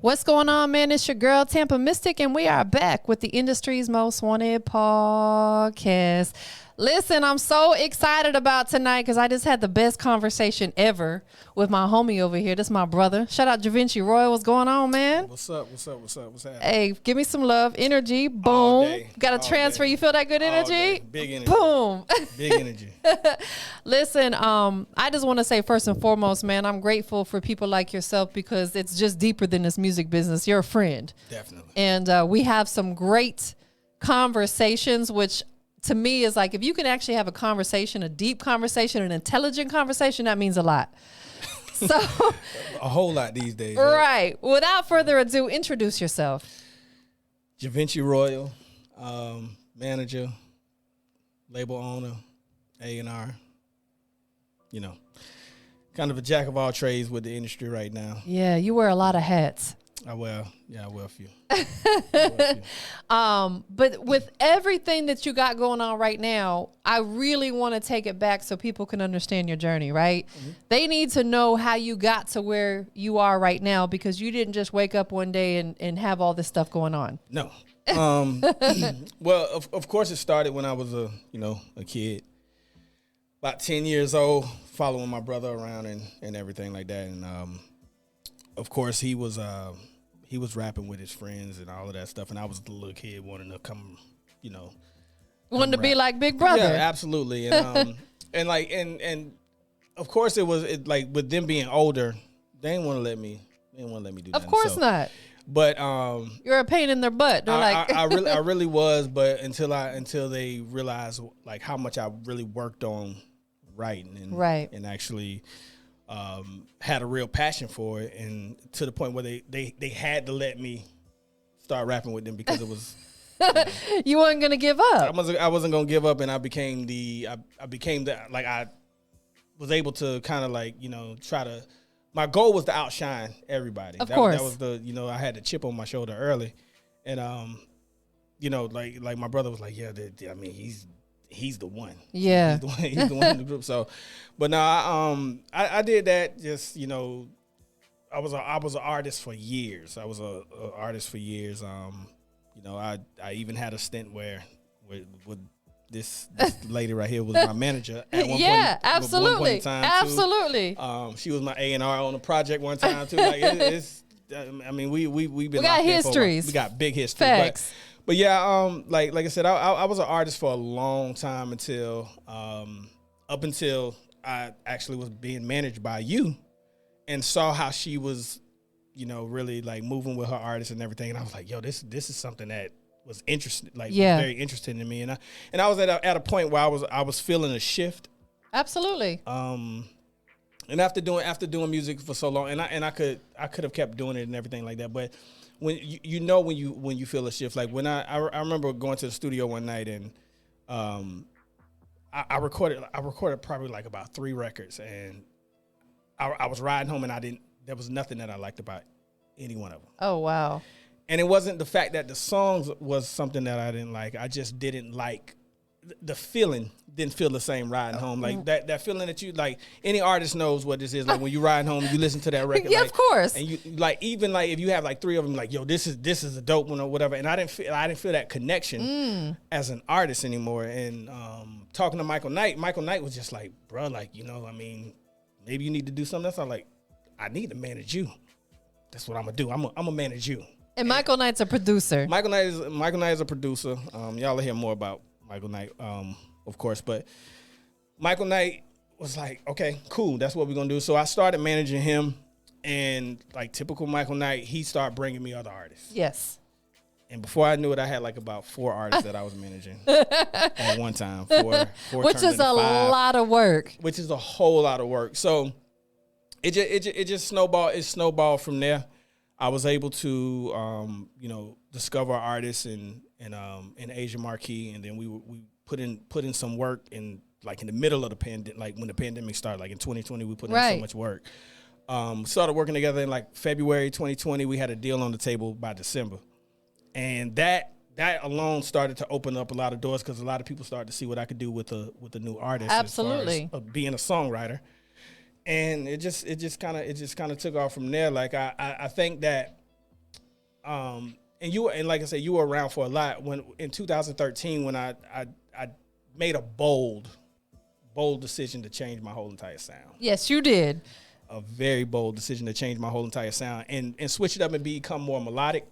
What's going on, man? It's your girl, TampaMystic, and we are back with the industry's most wanted podcast. Listen, I'm so excited about tonight because I just had the best conversation ever with my homie over here. This is my brother. Shout out Givenchy Royal. What's going on, man? What's up? What's happening? Hey, give me some love. Energy. Boom. All day. Got to transfer. Day. You feel that good All energy? day. Big energy. Boom. Big energy. Listen, I just want to say first and foremost, man, I'm grateful for people like yourself because it's just deeper than this music business. You're a friend. Definitely. And we have some great conversations, which to me is like, if you can actually have a conversation, a deep conversation, an intelligent conversation, that means a lot. So a whole lot these days. Right. Without further ado, introduce yourself. Givenchy Royal, manager, label owner, A&R. You know, kind of a jack of all trades with the industry right now. Yeah, you wear a lot of hats. I wear a few. But with everything that you got going on right now, I really want to take it back so people can understand your journey, right? Mm-hmm. They need to know how you got to where you are right now because you didn't just wake up one day and have all this stuff going on. No. Well, of course it started when I was a kid. About 10 years old, following my brother around and everything like that. And of course he was rapping with his friends and all of that stuff, and I was the little kid wanting to come, wanting to be like Big Brother. Yeah, absolutely. And and of course it was like with them being older, they didn't want to let me do that. Of course not. But you're a pain in their butt. They're I really was, but until they realized like how much I really worked on writing and actually had a real passion for it, and to the point where they had to let me start rapping with them because it was you weren't gonna give up. I wasn't gonna give up, and I became I was able to kind of like try to. My goal was to outshine everybody. Of course, that was the I had the chip on my shoulder early, and like my brother was like, yeah, he's the one. Yeah, he's the one in the group. So, but no, I did that. Just I was an artist for years. I was a artist for years. I even had a stint where with this lady right here was my manager at one point. Absolutely, one point in time absolutely. She was my A&R on a project one time too. Like it's. I mean, we got histories. We got big history. Facts. But yeah, like I said, I was an artist for a long time until up until I actually was being managed by you, and saw how she was, really like moving with her artists and everything. And I was like, yo, this is something that was interesting, very interesting to me. And I was at a point where I was feeling a shift. Absolutely. And after doing music for so long, and I could have kept doing it and everything like that, but when when you feel a shift, like when I remember going to the studio one night and I recorded probably like about 3 records, and I was riding home and there was nothing that I liked about any one of them. Oh wow. And it wasn't the fact that the songs was something that I didn't like. I just didn't like the feeling. Didn't feel the same riding home. Like that feeling that you like. Any artist knows what this is. Like when you ride home, you listen to that record. Yeah, like, of course. And you like even like if you have like 3 of them, like yo, this is a dope one or whatever. And I didn't feel that connection as an artist anymore. And talking to Michael Knight was just like, bro, like I mean, maybe you need to do something. That's not like I need to manage you. That's what I'm gonna do. I'm gonna manage you. And Michael Knight's a producer. Michael Knight is a producer. Y'all will hear more about Michael Knight, of course. But Michael Knight was like, okay, cool. That's what we're going to do. So I started managing him. And like typical Michael Knight, he started bringing me other artists. Yes. And before I knew it, I had like about 4 artists that I was managing at one time. Four which is a lot of work. Which is a whole lot of work. So it just snowballed. It snowballed from there. I was able to, discover artists in Asia Marquee, and then we put in some work in the middle of the pandemic, like when the pandemic started, like in 2020, we put in so much work. Started working together in like February 2020. We had a deal on the table by December, and that alone started to open up a lot of doors because a lot of people started to see what I could do with a new artist. Absolutely, as far as, being a songwriter. And it just kind of took off from there. Like I think that And like I said, you were around for a lot when in 2013 when I made a bold decision to change my whole entire sound. Yes, you did. A very bold decision to change my whole entire sound and switch it up and become more melodic.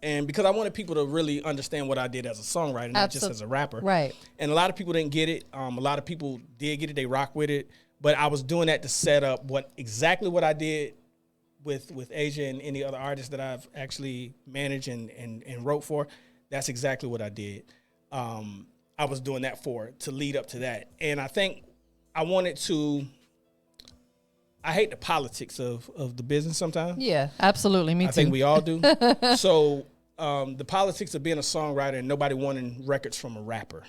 And because I wanted people to really understand what I did as a songwriter, not just as a rapper. Right. And a lot of people didn't get it. A lot of people did get it. They rock with it. But I was doing that to set up exactly what I did with Asia and any other artists that I've actually managed and wrote for. That's exactly what I did. I was doing that to lead up to that. And I think I wanted to, I hate the politics of the business sometimes. Yeah, absolutely. Me too. I think we all do. So the politics of being a songwriter and nobody wanting records from a rapper.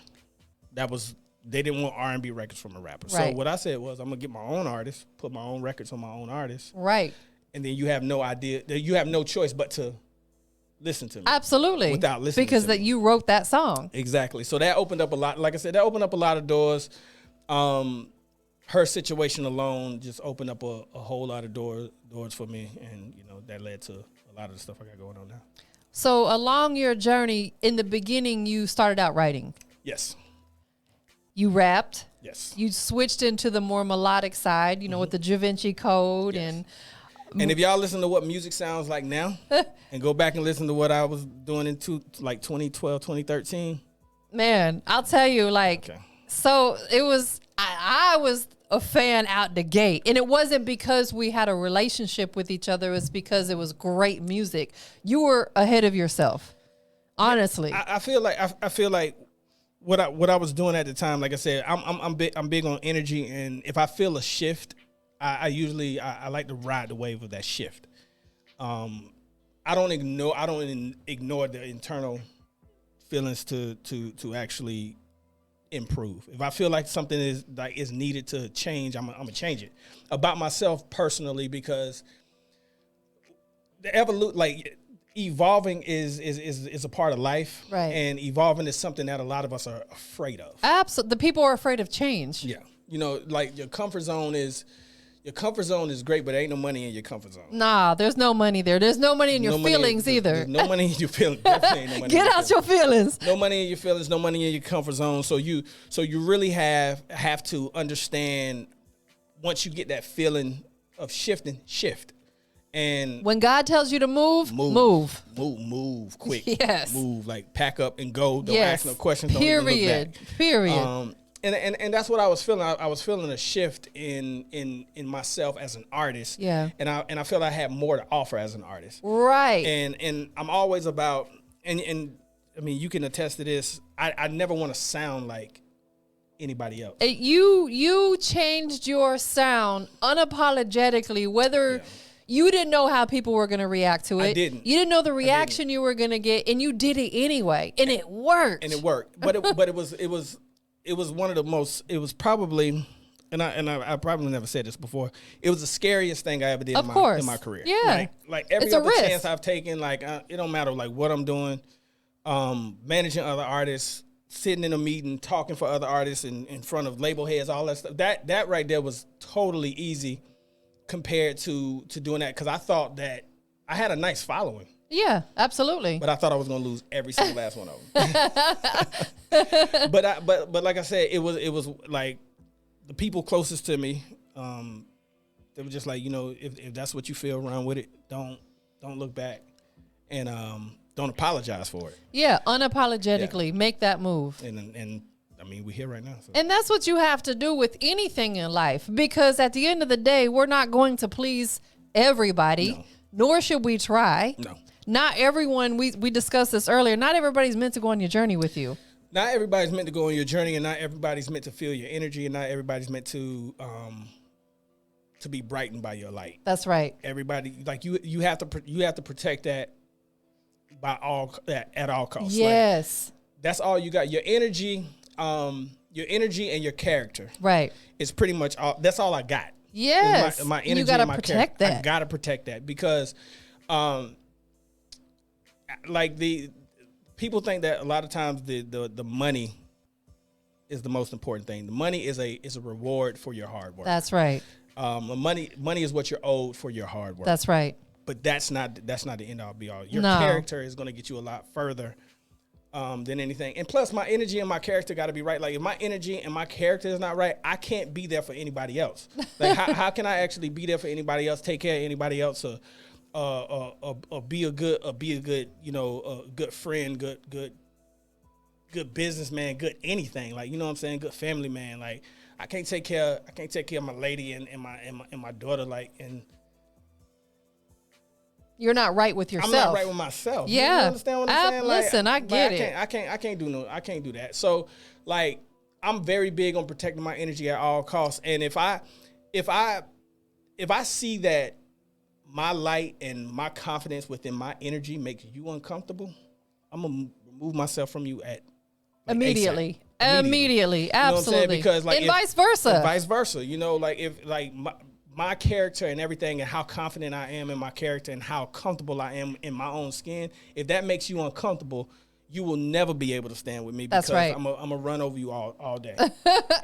They didn't want R&B records from a rapper. Right. So what I said was, I'm going to get my own artists, put my own records on my own artists. Right. And then you have no idea, you have no choice but to listen to me. Absolutely. Without listening because to that me. you wrote that song. Exactly. So that opened up a lot. Like I said, that opened up a lot of doors. Her situation alone just opened up a whole lot of doors for me. And, that led to a lot of the stuff I got going on now. So along your journey, in the beginning, you started out writing. Yes. You rapped. Yes. You switched into the more melodic side, with the Givenchy Code. Yes. And if y'all listen to what music sounds like now and go back and listen to what I was doing in 2012, 2013. Man, I'll tell you, so it was, I was a fan out the gate. And it wasn't because we had a relationship with each other. It was because it was great music. You were ahead of yourself, honestly. I feel like what I was doing at the time, like I said, I'm big on energy. And if I feel a shift, I usually like to ride the wave of that shift. I don't ignore the internal feelings to actually improve. If I feel like something is needed to change, I'm gonna change it. About myself personally, because the evolving is a part of life, right? And evolving is something that a lot of us are afraid of. Absolutely, the people are afraid of change. Yeah, your comfort zone is. Your comfort zone is great, but there ain't no money in your comfort zone. Nah, there's no money there. There's no money in your feelings either. There's no money in your feelings. Definitely ain't no money. Get out your feelings. No money in your feelings. No money in your comfort zone. So you really have to understand once you get that feeling of shifting, shift. And when God tells you to move quick. Yes. Move, pack up and go. Don't ask no questions. Don't even look back. Period. And that's what I was feeling. I was feeling a shift in myself as an artist. Yeah. And I felt I had more to offer as an artist. Right. And I'm always about and I mean you can attest to this. I never want to sound like anybody else. You changed your sound unapologetically, whether you didn't know how people were going to react to it. I didn't. You didn't know the reaction you were going to get, and you did it anyway, and it worked. But it was one of the most. It was probably, and I probably never said this before. It was the scariest thing I ever did in my career. Yeah, like every other chance I've taken. It don't matter what I'm doing. Managing other artists, sitting in a meeting, talking for other artists in front of label heads, all that stuff. That right there was totally easy compared to doing that because I thought that I had a nice following. Yeah, absolutely. But I thought I was going to lose every single last one of them. But like I said, it was like the people closest to me. They were just like, if that's what you feel, run with it. Don't look back, and don't apologize for it. Yeah, unapologetically make that move. And I mean, we're here right now. So. And that's what you have to do with anything in life, because at the end of the day, we're not going to please everybody, nor should we try. No. Not everyone, we discussed this earlier, not everybody's meant to go on your journey with you. Not everybody's meant to go on your journey, and not everybody's meant to feel your energy, and not everybody's meant to be brightened by your light. That's right. Everybody, you have to protect that at all costs. Yes. That's all you got. Your energy and your character. Right. Is pretty much all. That's all I got. Yes. My energy. You gotta and my protect character. that. I gotta protect that because, the people think that a lot of times the money is the most important thing. The money is a reward for your hard work. That's right. Money is what you're owed for your hard work. That's right. but that's not the end all be all. Your No. character is going to get you a lot further than anything. And plus, my energy and my character got to be right. Like, if my energy and my character is not right, I can't be there for anybody else. Like, how can I actually be there for anybody else, take care of anybody else, or be a good, you know, a good friend, good businessman, good anything. Like, you know what I'm saying? Good family man. Like, I can't take care of my lady and my daughter. Like, and You're not right with yourself. I'm not right with myself. Yeah. You understand what I'm saying? Like, listen, I get it. I can't do that. So, like, I'm very big on protecting my energy at all costs. And if I see that my light and my confidence within my energy makes you uncomfortable, I'm gonna remove myself from you at Immediately. Absolutely. You know what I'm saying? Because, like, and vice versa. And vice versa. You know, like, if like my character and everything and how confident I am in my character and how comfortable I am in my own skin, if that makes you uncomfortable, you will never be able to stand with me, because That's right. I'm gonna run over you all day. And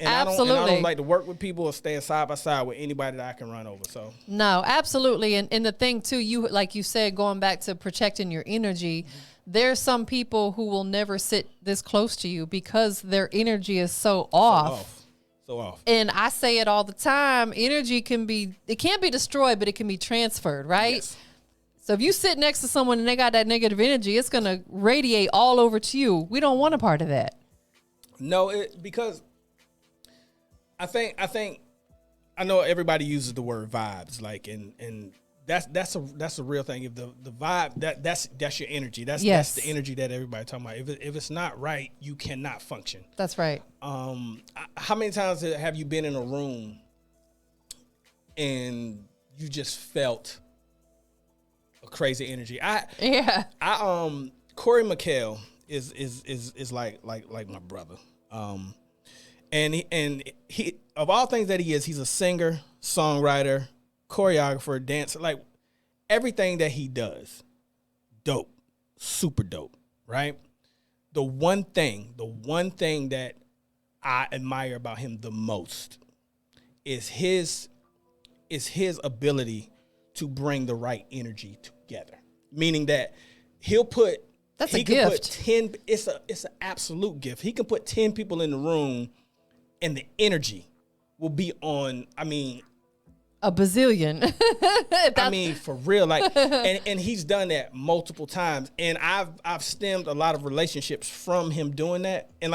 Absolutely. I don't like to work with people or stand side by side with anybody that I can run over. So No, absolutely. And the thing too, you, like you said, going back to protecting your energy, there's some people who will never sit this close to you because their energy is so off. So off. And I say it all the time, energy can't be destroyed, but it can be transferred, right? Yes. So if you sit next to someone and they got that negative energy, it's going to radiate all over to you. We don't want a part of that. No, because I know everybody uses the word vibes, like, and that's a real thing. If the vibe, that's your energy. That's the energy that everybody's talking about. If it's not right, you cannot function. That's right. How many times have you been in a room and you just felt a crazy energy? Corey McHale is like my brother. And he of all things that he's a singer, songwriter, choreographer, dancer, like everything that he does, dope, super dope, right? The one thing that I admire about him the most is his ability to bring the right energy together. Meaning that he'll put That's a gift. It's an absolute gift. He can put 10 people in the room and the energy will be on, I mean, a bazillion. I mean, for real, like, and he's done that multiple times, and I've stemmed a lot of relationships from him doing that, and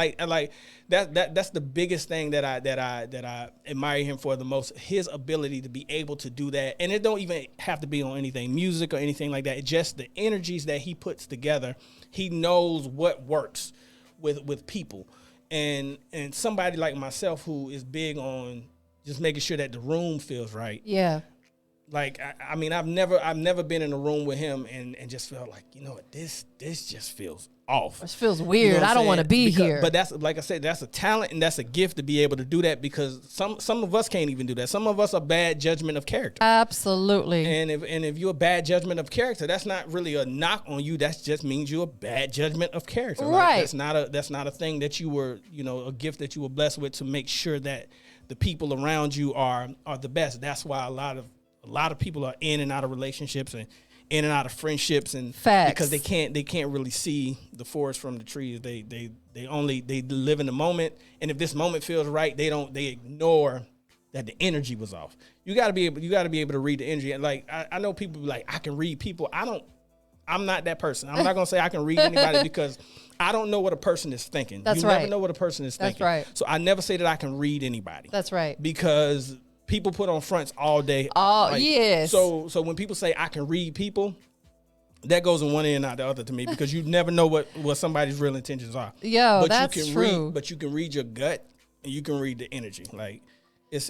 that's the biggest thing that I admire him for the most. His ability to be able to do that, and it don't even have to be on anything music or anything like that. It's just the energies that he puts together. He knows what works with people, and somebody like myself who is big on just making sure that the room feels right. Yeah. Like, I mean, I've never been in a room with him and just felt like, you know what, this just feels off. This feels weird. You know I don't want to be here. But that's, like I said, that's a talent and that's a gift to be able to do that, because some of us can't even do that. Some of us are bad judgment of character. Absolutely. And if you're a bad judgment of character, that's not really a knock on you. That just means you're a bad judgment of character. Right. Like, that's not a thing that you were, you know, a gift that you were blessed with to make sure that the people around you are the best. That's why a lot of people are in and out of relationships and in and out of friendships, and Facts. because they can't really see the forest from the trees. They live in the moment, and if this moment feels right, they ignore that the energy was off. You got to be able to read the energy. And like, I know people be like, I can read people. I'm not that person. I'm not gonna say I can read anybody because I don't know what a person is thinking. That's you right. never know what a person is thinking. That's right. So I never say that I can read anybody. That's right. Because people put on fronts all day. Oh, yes. So when people say I can read people, that goes in one ear and not the other to me, because you never know what somebody's real intentions are. Yo, but that's you can true. But you can read your gut and you can read the energy. Like, it's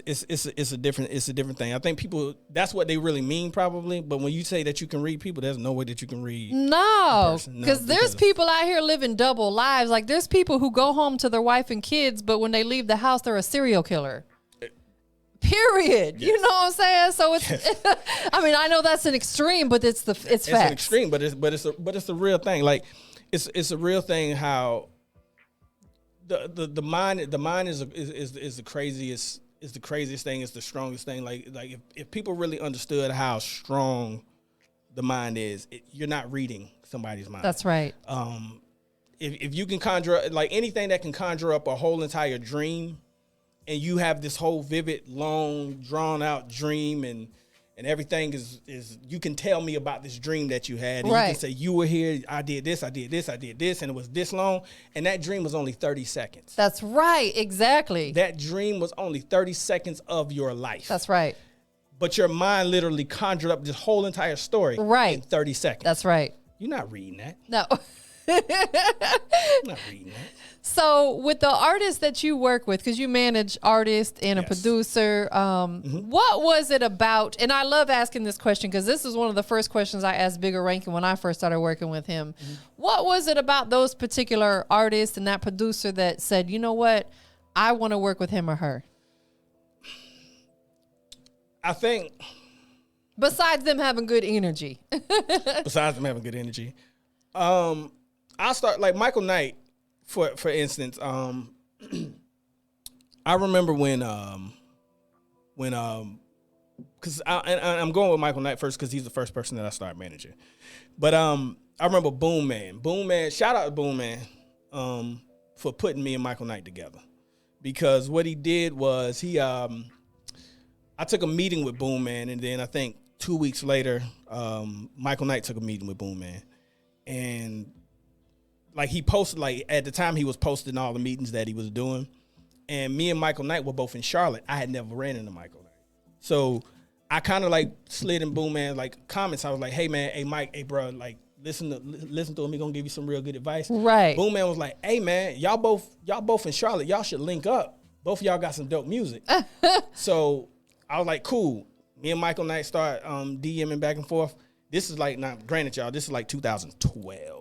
a different thing. I think people, that's what they really mean probably. But when you say that you can read people, there's no way that you can read. No, because there's people out here living double lives. Like, there's people who go home to their wife and kids, but when they leave the house, they're a serial killer. Period. Yes. You know what I'm saying? So it's, yes. I mean, I know that's an extreme, but it's facts. It's an extreme, but it's a real thing. Like, it's a real thing how the mind is the craziest. Is the craziest thing. It's the strongest thing. Like if people really understood how strong the mind is, you're not reading somebody's mind. That's right. If you can conjure, like anything that can conjure up a whole entire dream, and you have this whole vivid, long, drawn out dream, and everything is you can tell me about this dream that you had. And right. You can say, you were here, I did this, I did this, I did this, and it was this long. And that dream was only 30 seconds. That's right. Exactly. That dream was only 30 seconds of your life. That's right. But your mind literally conjured up this whole entire story right. in 30 seconds. That's right. You're not reading that. No. You're not reading that. So with the artists that you work with, because you manage artists and a producer, what was it about? And I love asking this question because this is one of the first questions I asked Bigger Rankin when I first started working with him. What was it about those particular artists and that producer that said, you know what, I want to work with him or her? I think... Besides them having good energy. I start, like Michael Knight, for instance, I remember because I'm going with Michael Knight first because he's the first person that I started managing. But I remember Boom Man, shout out to Boom Man for putting me and Michael Knight together. Because what he did was I took a meeting with Boom Man, and then I think 2 weeks later, Michael Knight took a meeting with Boom Man. And like he posted, like at the time he was posting all the meetings that he was doing. And me and Michael Knight were both in Charlotte. I had never ran into Michael Knight. So I kind of like slid in Boom Man like comments. I was like, hey man, hey Mike, hey bro, like listen to him. He gonna give you some real good advice. Right. Boom Man was like, hey man, y'all both in Charlotte. Y'all should link up. Both of y'all got some dope music. So I was like, cool. Me and Michael Knight start DMing back and forth. This is like, not granted, y'all, this is like 2012.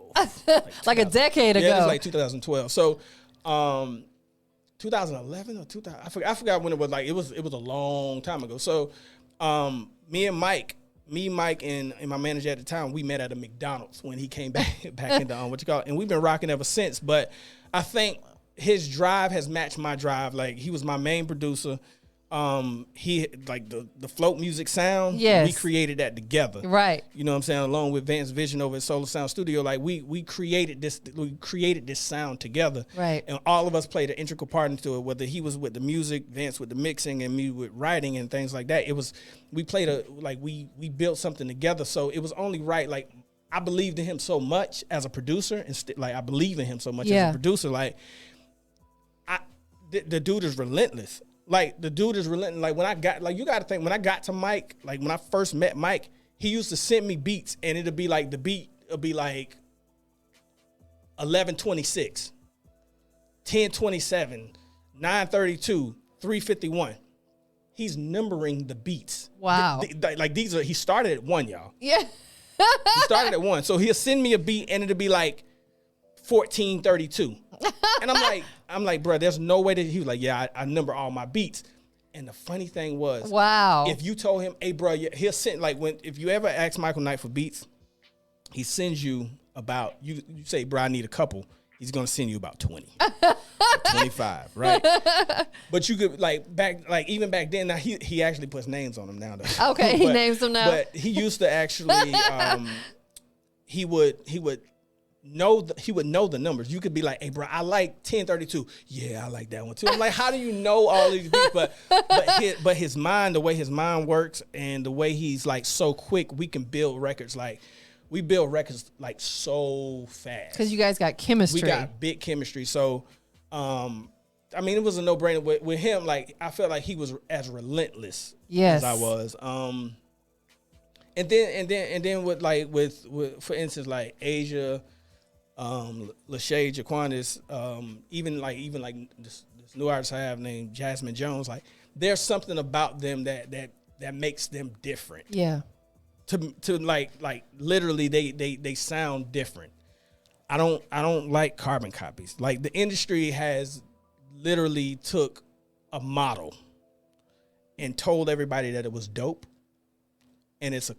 like a decade ago. Yeah, it was like 2012. So 2011 or 2000, I forgot when it was. Like it was a long time ago. So Mike, and my manager at the time, we met at a McDonald's when he came back into and we've been rocking ever since. But I think his drive has matched my drive. Like he was my main producer. He like the float music sound. Yes. We created that together. Right. You know what I'm saying? Along with Vance Vision over at Solar Sound Studio, like we created this sound together. Right. And all of us played an integral part into it, whether he was with the music, Vance with the mixing, and me with writing and things like that. We built something together. So it was only right. Like I believed in him so much as a producer, and I believe in him so much as a producer. Like the dude is relentless. Like the dude is relentless. Like when I got, like you got to think, when I got to Mike, like when I first met Mike, he used to send me beats, and it'll be like the beat will be like 11:26, 10:27, 9:32, 3:51. He's numbering the beats. Wow. Like these are. He started at 1, y'all. Yeah. He started at 1, so he'll send me a beat, and it'll be like 14:32. And I'm like, bro, there's no way that he was like, yeah, I number all my beats. And the funny thing was, wow, if you told him, hey, bro, he'll send, like, if you ever ask Michael Knight for beats, he sends you about, you say, bro, I need a couple. He's going to send you about 20, 25, right? But you could, even back then, now he actually puts names on them now, though. Okay, he names them now. But he used to actually, he would know the numbers. You could be like, hey bro, I like 1032. Yeah, I like that one too. I'm like, how do you know all these beats? But his mind, the way his mind works, and the way he's like so quick, we can build records. Like we build records like so fast because you guys got chemistry. We got big chemistry. So I mean, it was a no-brainer with him. Like I felt like he was as relentless as I was. And then with for instance, like Asia, Lachey, Jaquandis, even this new artist I have named Jasmine Jones, like there's something about them that makes them different. Yeah. To like literally they sound different. I don't like carbon copies. Like the industry has literally took a model and told everybody that it was dope, and it's a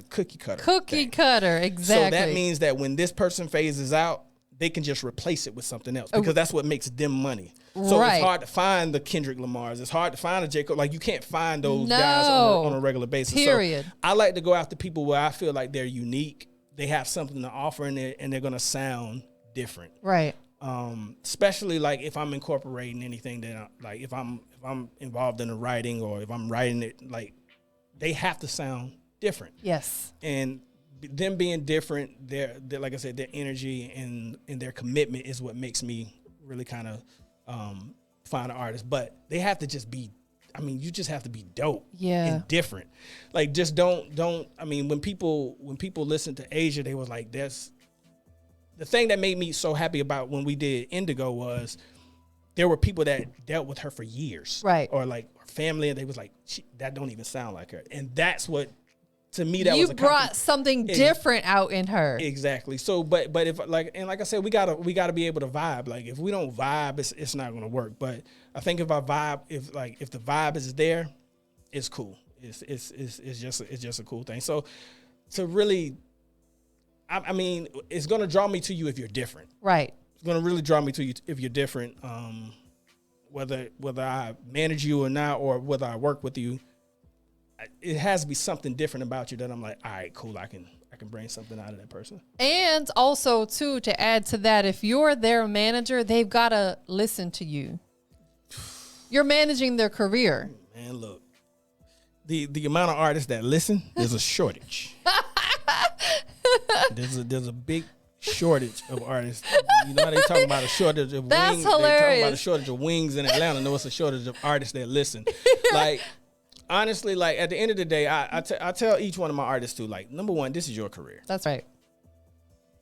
cookie cutter. Cookie cutter, exactly. So that means that when this person phases out, they can just replace it with something else because that's what makes them money. So it's hard to find the Kendrick Lamars. It's hard to find a J. Cole. Like, you can't find those guys on a regular basis. Period. So I like to go after people where I feel like they're unique. They have something to offer, and they're going to sound different. Right. Especially like if I'm incorporating anything that like if I'm involved in the writing or if I'm writing it, like they have to sound different. Yes. And them being different, their like I said, their energy and their commitment is what makes me really kind of find an artist. But they have to just be, I mean, you just have to be dope and different. Like, just don't. I mean, when people listen to Asia, they was like, that's the thing that made me so happy about when we did Indigo was there were people that dealt with her for years, right? Or like her family, and they was like, that don't even sound like her, and that's what. To me, that you was brought something different out in her. Exactly. So, but if like I said, we gotta be able to vibe. Like, if we don't vibe, it's not gonna work. But I think if the vibe is there, it's cool. It's just a cool thing. So, to really, I mean, it's gonna draw me to you if you're different. Right. It's gonna really draw me to you if you're different. Whether I manage you or not, or whether I work with you. It has to be something different about you that I'm like, all right, cool. I can bring something out of that person. And also, too, to add to that, if you're their manager, they've got to listen to you. You're managing their career. Man, look, the amount of artists that listen, there's a shortage. there's a big shortage of artists. You know how they talk about a shortage of That's wings? Hilarious. They talk about a shortage of wings in Atlanta. No, it's a shortage of artists that listen. Like. Honestly, like at the end of the day, I tell each one of my artists too, like, number one, this is your career. That's right.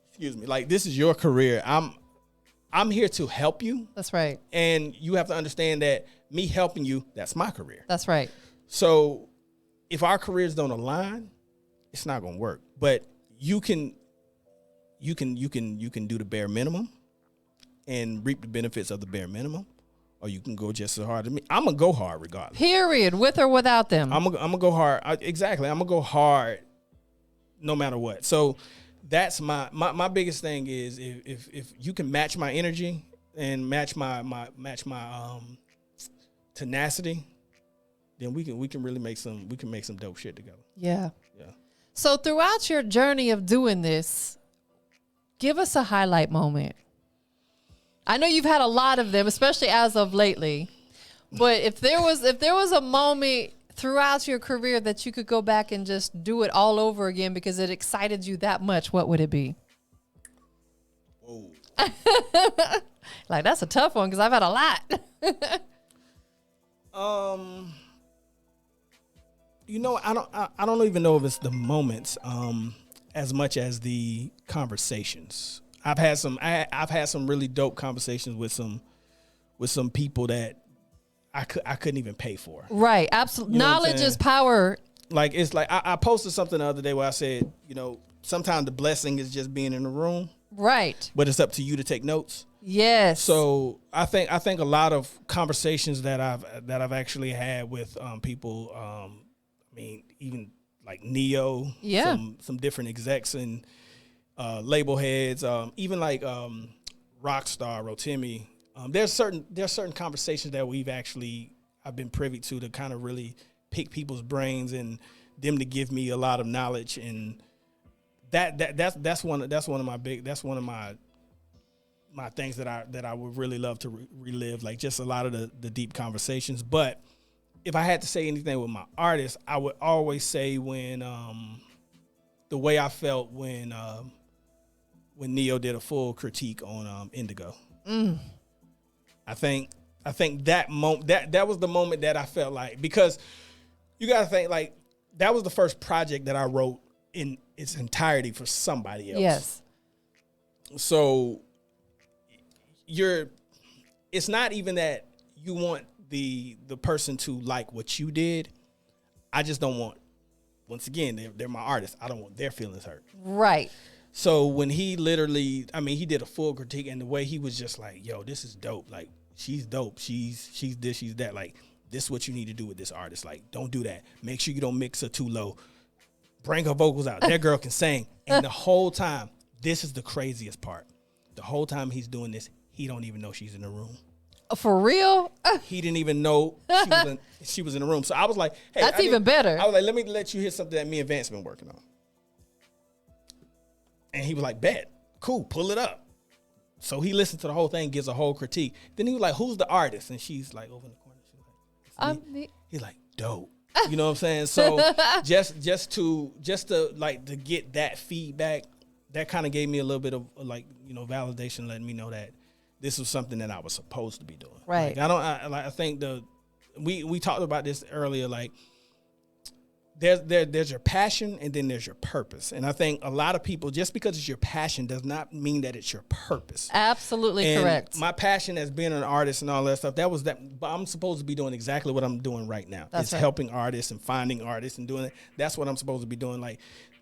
Excuse me. Like, this is your career. I'm here to help you. That's right. And you have to understand that me helping you, that's my career. That's right. So if our careers don't align, it's not going to work. But you can do the bare minimum and reap the benefits of the bare minimum. Or you can go just as hard as me. I'm going to go hard regardless. Period. With or without them. I'm going to go hard. Exactly. I'm going to go hard no matter what. So that's my biggest thing is if you can match my energy and match my tenacity, then we can really make some dope shit together. Yeah. Yeah. So throughout your journey of doing this, give us a highlight moment. I know you've had a lot of them, especially as of lately. But if there was a moment throughout your career that you could go back and just do it all over again because it excited you that much, what would it be? Whoa. Like, that's a tough one because I've had a lot. You know, I don't even know if it's the moments as much as the conversations. I've had some really dope conversations with some people that I couldn't even pay for. Right. Absolutely. You know knowledge is power. Like, it's like I posted something the other day where I said, you know, sometimes the blessing is just being in the room. Right. But it's up to you to take notes. Yes. So I think a lot of conversations that I've actually had with people, I mean, even like Neo, some different execs and label heads, even like Rockstar, Rotimi. There's certain conversations that I've been privy to kind of really pick people's brains and them to give me a lot of knowledge, and that's one of my things that I would really love to relive, like just a lot of the deep conversations. But if I had to say anything with my artists, I would always say when the way I felt when Neo did a full critique on Indigo. I think that moment that was the moment that I felt like, because you gotta think, like, that was the first project that I wrote in its entirety for somebody else. Yes. So it's not even that you want the person to like what you did. I just don't want, once again, they're my artists. I don't want their feelings hurt. Right. So when he literally, I mean, he did a full critique, and the way he was just like, yo, this is dope. Like, she's dope. She's this, she's that. Like, this is what you need to do with this artist. Like, don't do that. Make sure you don't mix her too low. Bring her vocals out. That girl can sing. And the whole time, this is the craziest part. The whole time he's doing this, he don't even know she's in the room. For real? He didn't even know she was in the room. So I was like, hey. That's even better. I was like, let me let you hear something that me and Vance been working on. And he was like, bet. Cool, pull it up. So he listened to the whole thing, gives a whole critique. Then he was like, who's the artist? And she's like, over in the corner. She's like, he's like, dope. You know what I'm saying? So just to like to get that feedback, that kind of gave me a little bit of like, you know, validation, letting me know that this was something that I was supposed to be doing. Right. Like, I think we talked about this earlier. Like, there's your passion and then there's your purpose. And I think a lot of people, just because it's your passion does not mean that it's your purpose. Absolutely and correct. My passion as being an artist and all that stuff, but I'm supposed to be doing exactly what I'm doing right now. It's helping artists and finding artists and doing it. That's what I'm supposed to be doing.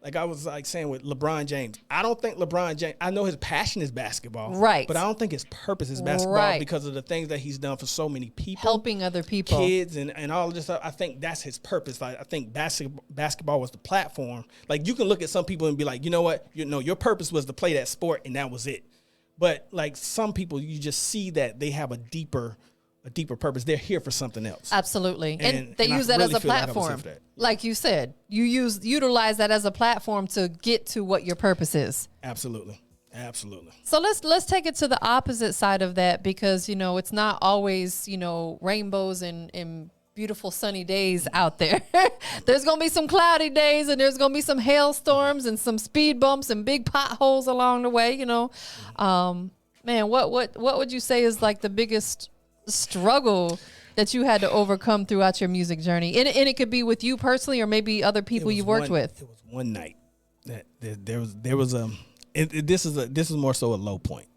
Like I was like saying with LeBron James, I don't think LeBron James, I know his passion is basketball. Right. But I don't think his purpose is basketball because of the things that he's done for so many people. Helping other people. Kids and all of this stuff. I think that's his purpose. Like, I think basketball was the platform. Like, you can look at some people and be like, you know what? Your purpose was to play that sport and that was it. But like some people, you just see that they have a deeper purpose. They're here for something else. Absolutely. And they use that as a platform. Like you said, utilize that as a platform to get to what your purpose is. Absolutely. So let's take it to the opposite side of that, because, you know, it's not always, you know, rainbows and beautiful sunny days out there. There's going to be some cloudy days, and there's going to be some hailstorms and some speed bumps and big potholes along the way, you know. Man, what would you say is like the biggest struggle that you had to overcome throughout your music journey? And it could be with you personally, or maybe other people you worked with. It was one night that there was this is more so a low point.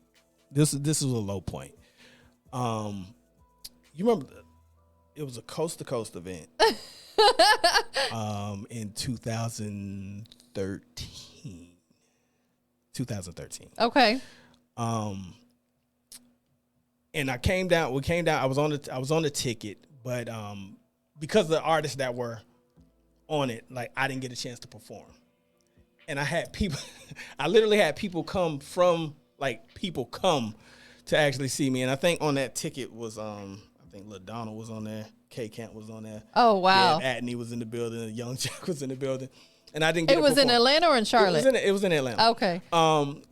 This is a low point. You remember it was a coast to coast event in 2013. Okay. And we came down, I was on the ticket, but because of the artists that were on it, like, I didn't get a chance to perform. And I had people I literally had people come to actually see me. And I think on that ticket was I think LaDonna was on there, K Camp was on there. Oh wow. Yeah, Atney was in the building, Young Jack was in the building. And I didn't get it. Was in Atlanta or in Charlotte? It was in Atlanta. Okay. And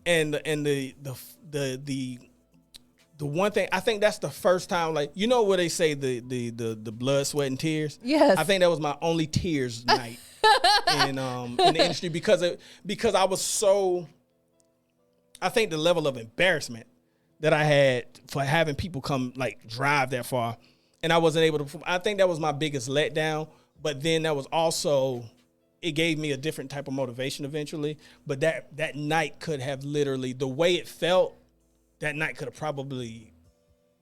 the one thing, I think that's the first time, like, you know where they say the blood, sweat, and tears? Yes. I think that was my only tears night in the industry because I was so, I think the level of embarrassment that I had for having people come, like, drive that far, and I wasn't able to perform. I think that was my biggest letdown, but then that was also, it gave me a different type of motivation eventually. But that night could have literally, the way it felt, that night could have probably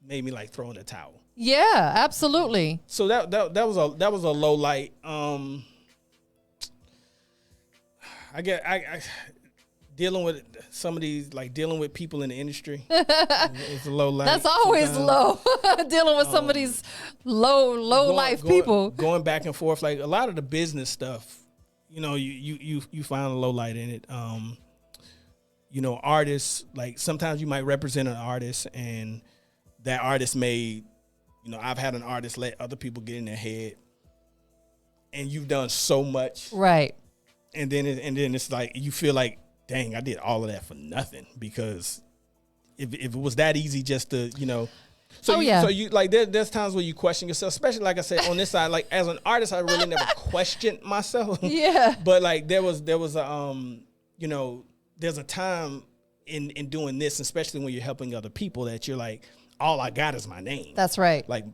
made me like throw in the towel. Yeah, absolutely. So that was a low light. I dealing with some of these, like, dealing with people in the industry. It's a low light. That's always low. Dealing with some of these low life people. Going back and forth, like a lot of the business stuff, you know, you find a low light in it. You know, artists, like, sometimes you might represent an artist and that artist may, you know, I've had an artist let other people get in their head and you've done so much. Right. And then it's like, you feel like, dang, I did all of that for nothing, because if it was that easy just to, you know. So you like, there's times where you question yourself, especially, like I said, on this side, like, as an artist, I really never questioned myself. Yeah. But like there was a you know, there's a time in doing this, especially when you're helping other people, that you're like, all I got is my name. That's right. Like,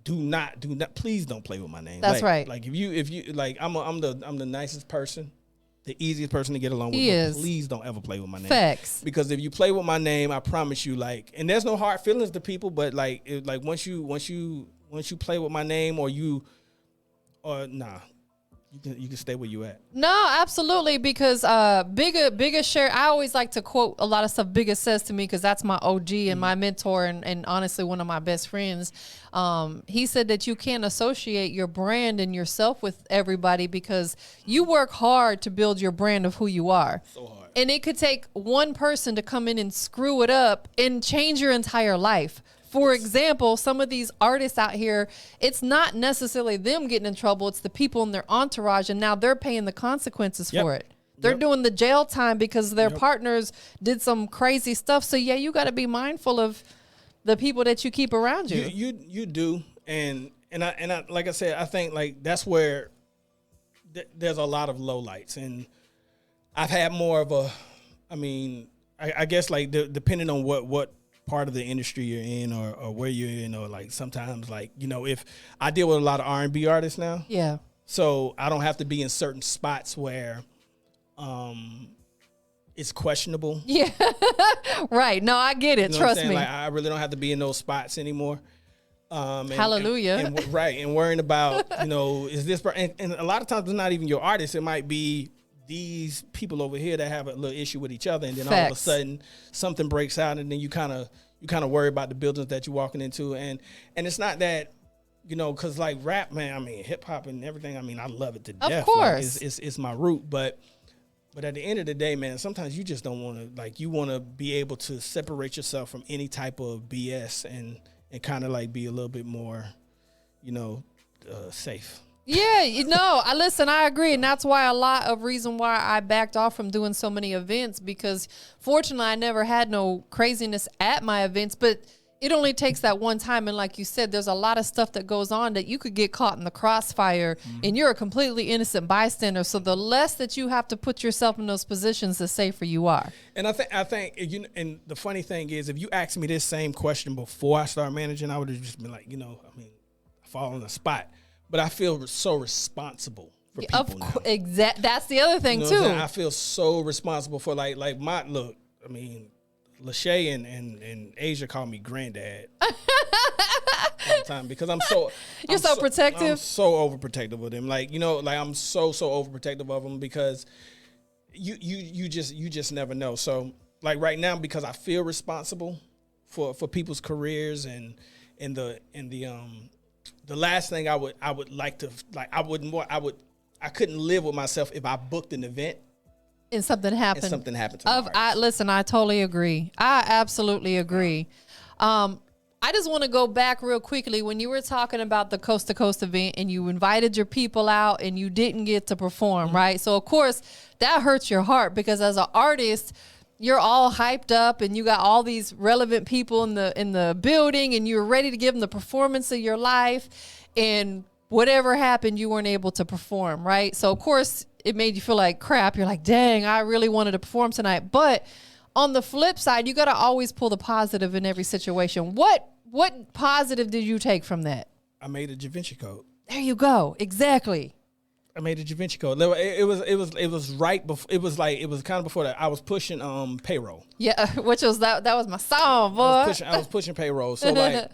do not, please don't play with my name. That's right. Like, if you like, I'm the nicest person, the easiest person to get along with. He is. Please don't ever play with my name. Facts. Because if you play with my name, I promise you, like, and there's no hard feelings to people, but like, once you play with my name, nah. You can stay where you at. No, absolutely, because Bigger share. I always like to quote a lot of stuff Bigger says to me, because that's my OG and my mentor, and honestly one of my best friends. He said that you can't associate your brand and yourself with everybody, because you work hard to build your brand of who you are. So hard. And it could take one person to come in and screw it up and change your entire life. For example, some of these artists out here, it's not necessarily them getting in trouble. It's the people in their entourage, and now they're paying the consequences for it. They're doing the jail time because their partners did some crazy stuff. So, yeah, you got to be mindful of the people that you keep around you. You do. And I like I said, I think like that's where there's a lot of lowlights. And I've had more of a, I guess like depending on what part of the industry you're in or where you're in, or like sometimes like, if I deal with a lot of R&B artists now. Yeah. So I don't have to be in certain spots where it's questionable. Yeah. Right. No, I get it. Trust me. Like I really don't have to be in those spots anymore. Hallelujah. And worrying about, is this, and a lot of times it's not even your artist. It might be these people over here that have a little issue with each other, and then all of a sudden something breaks out, and then you kind of worry about the buildings that you're walking into, and it's not that, because like rap, man, hip hop and everything, I love it to death. Of course, like, it's my root, but at the end of the day, man, sometimes you just don't want to, like, you want to be able to separate yourself from any type of BS and kind of like be a little bit more, safe. Yeah, I agree. And that's why a lot of reason why I backed off from doing so many events, because fortunately I never had no craziness at my events, but it only takes that one time. And like you said, there's a lot of stuff that goes on that you could get caught in the crossfire, and you're a completely innocent bystander. So the less that you have to put yourself in those positions, the safer you are. And I think, and the funny thing is, if you asked me this same question before I started managing, I would have just been like, I fall on the spot. But I feel so responsible for people now. That's the other thing too. I feel so responsible for like my look. Lachey and Asia call me granddad all the time because I'm so protective. I'm so overprotective of them. Like I'm so overprotective of them because you just never know. So like right now, because I feel responsible for people's careers and the last thing I would like to, like, I couldn't live with myself if I booked an event and something happened. To listen, I totally agree. I absolutely agree. I just want to go back real quickly when you were talking about the Coast to Coast event and you invited your people out and you didn't get to perform, right? So of course that hurts your heart because as an artist, you're all hyped up and you got all these relevant people in the building and you're ready to give them the performance of your life, and whatever happened, you weren't able to perform, right? So of course it made you feel like crap. You're like, dang, I really wanted to perform tonight. But on the flip side, you got to always pull the positive in every situation. What positive did you take from that? I made a Givenchy code. There you go. Exactly. I made a Givenchy code. It was right before. It was kind of before that. I was pushing payroll. Yeah, which was that was my song, boy. I was pushing payroll. So like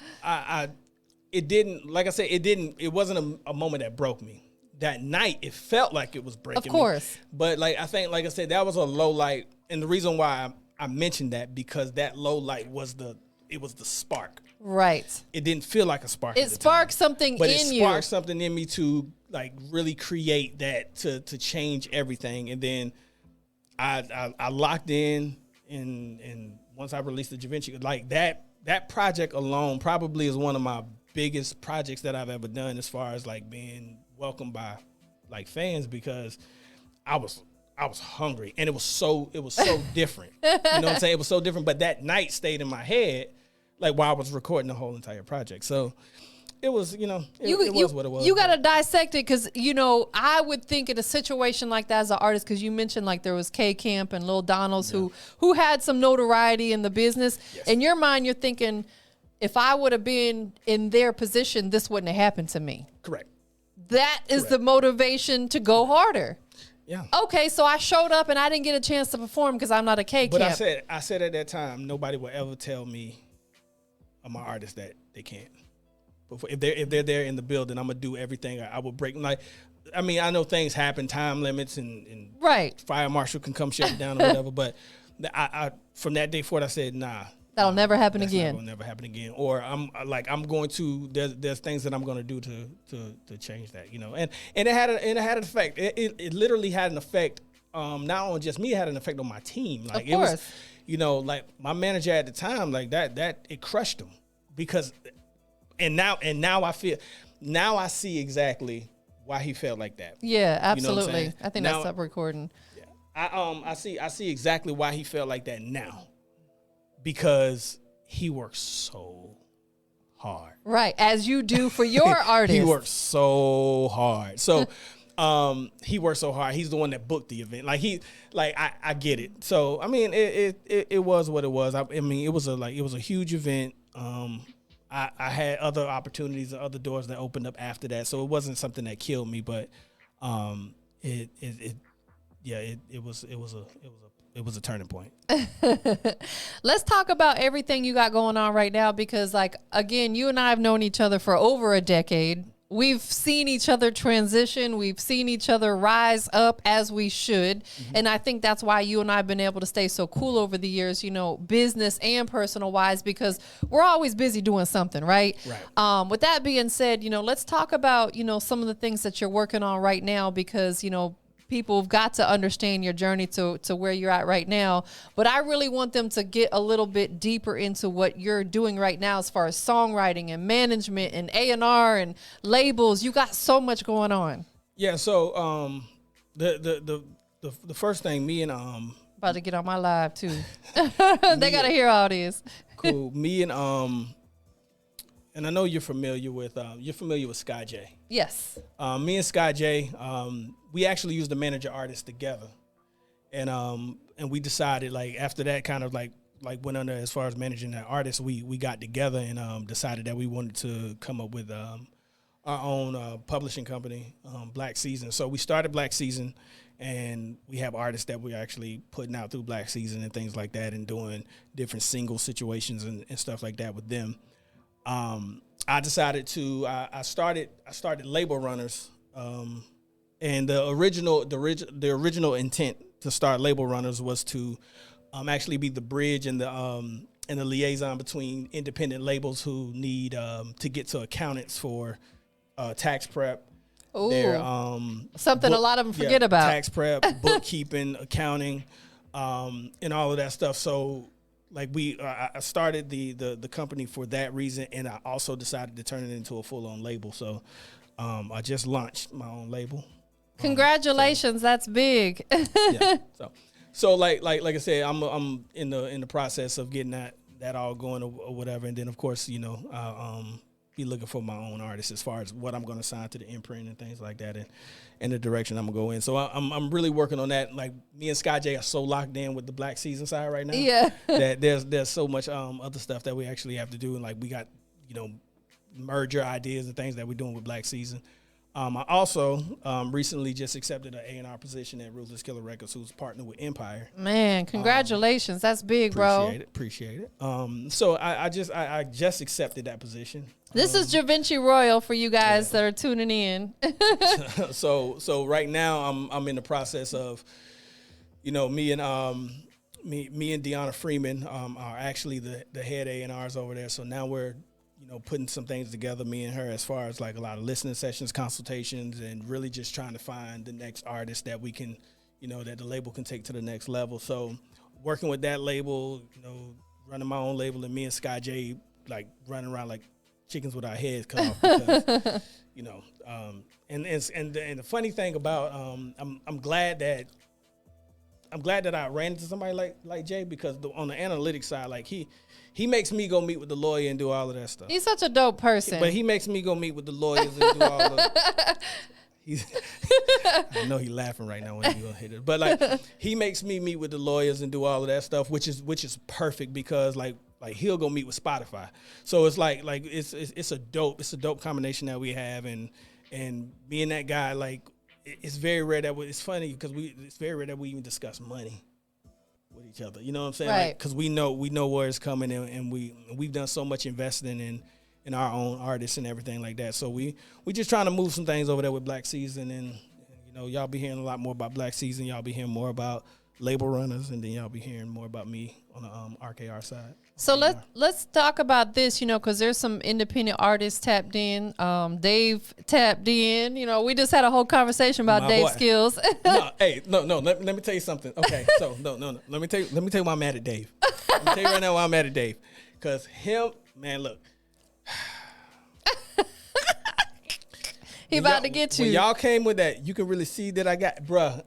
it didn't, like I said, it wasn't a moment that broke me. That night it felt like it was breaking me. Of course. But like I think, like I said, that was a low light, and the reason why I mentioned that because that low light was the spark. Right. It didn't feel like a spark. It sparked something but in it you. Sparked something in me to like really create that to change everything. And then I locked in and once I released the Givenchy, like that project alone probably is one of my biggest projects that I've ever done as far as like being welcomed by like fans, because I was hungry and it was so different. You know what I'm saying? It was so different, but that night stayed in my head like while I was recording the whole entire project. So it was, it was what it was. You got to dissect it because, I would think in a situation like that as an artist, because you mentioned like there was K Camp and Lil Donald's who had some notoriety in the business. Yes. In your mind, you're thinking, if I would have been in their position, this wouldn't have happened to me. Correct. That is the motivation to go harder. Yeah. Okay, so I showed up and I didn't get a chance to perform because I'm not a K Camp. But I said at that time, nobody will ever tell me or my artist that they can't. If they're there in the building, I'm gonna do everything. I will break. Like, I know things happen, time limits, and right. Fire marshal can come shut it down or whatever. But I from that day forward, I said, nah, that'll never happen again. That'll never happen again. Or I'm going to. There's things that I'm going to do to change that. And it had an effect. It literally had an effect not on just me, it had an effect on my team. Like, Of it was, course. you know, like my manager at the time, like that it crushed him because, and now I see exactly why he felt like that. Yeah, You know what I'm absolutely. saying? I think Now- that's up recording. I see exactly why he felt like that now, because he works so hard. Right, as you do for your artist. He works so hard. So he worked so hard. He's the one that booked the event. I get it. So I mean, it was what it was. I mean, it was a huge event. I had other opportunities and other doors that opened up after that. So it wasn't something that killed me, but it was a turning point. Let's talk about everything you got going on right now, because like, again, you and I have known each other for over a decade. We've seen each other transition. We've seen each other rise up as we should. Mm-hmm. And I think that's why you and I have been able to stay so cool over the years, you know, business and personal wise, because we're always busy doing something, right? Right. With that being said, you know, let's talk about, you know, some of the things that you're working on right now, because, you know, people have got to understand your journey to where you're at right now. But I really want them to get a little bit deeper into what you're doing right now as far as songwriting and management and A&R and labels. You got so much going on. Yeah. So the first thing, me and About to get on my live too. They got to hear all this. cool. Me and I know you're familiar with Sky J. Yes. Me and Sky J, we actually used to manage an artist together, and we decided, like, after that kind of like went under as far as managing that artist, we got together and decided that we wanted to come up with our own publishing company, Black Season. So we started Black Season, and we have artists that we're actually putting out through Black Season and things like that, and doing different single situations and stuff like that with them. I decided to I started Label Runners, and the original intent to start Label Runners was to actually be the bridge and the liaison between independent labels who need to get to accountants for tax prep. Ooh, their something a lot of them forget about. Tax prep, bookkeeping, accounting, and all of that stuff. So, like, I started the company for that reason, and I also decided to turn it into a full-on label. So I just launched my own label. Congratulations, that's big. Yeah. So like I said, I'm in the process of getting that all going or whatever, and then of course, you know, I'll be looking for my own artists as far as what I'm going to sign to the imprint and things like that, and the direction I'm gonna go in. So I'm really working on that. Like, me and Sky J are so locked in with the Black Season side right now. Yeah. That there's so much other stuff that we actually have to do, and like, we got, you know, merger ideas and things that we're doing with Black Season. I also recently just accepted an A&R position at Ruthless Killer Records, who's partnered with Empire. Man, congratulations. That's big, bro. Appreciate it. So I just accepted that position. This is Givenchy Royal for you guys that are tuning in. So right now I'm in the process of, you know, me and Deanna Freeman are actually the head A&Rs over there. So now we're, you know, putting some things together, me and her, as far as like a lot of listening sessions, consultations, and really just trying to find the next artist that we can, you know, that the label can take to the next level. So working with that label, you know, running my own label, and me and Sky J, like, running around like chickens with our heads cut off, because you know, and the funny thing about I'm glad that I ran into somebody like Jay, because on the analytics side, like, he makes me go meet with the lawyer and do all of that stuff. He's such a dope person. But he makes me go meet with the lawyers and do all of I know he's laughing right now when he gonna hit it. But like, he makes me meet with the lawyers and do all of that stuff, which is perfect, because like he'll go meet with Spotify. So it's like it's a dope combination that we have, and me and that guy, like, it's very rare that it's funny because it's very rare that we even discuss money with each other. You know what I'm saying? Right. Because we know where it's coming, and we've done so much investing in our own artists and everything like that. So we just trying to move some things over there with Black Season, and you know, y'all be hearing a lot more about Black Season. Y'all be hearing more about Label Runners, and then y'all be hearing more about me on the RKR side. So let's talk about this, because there's some independent artists tapped in. Dave tapped in. We just had a whole conversation about Dave's skills. No. Let me tell you something. Okay, so no. Let me tell you why I'm mad at Dave. Let me tell you right now why I'm mad at Dave. Because him, man, look. He about to get you. When y'all came with that, you can really see that I got, bruh.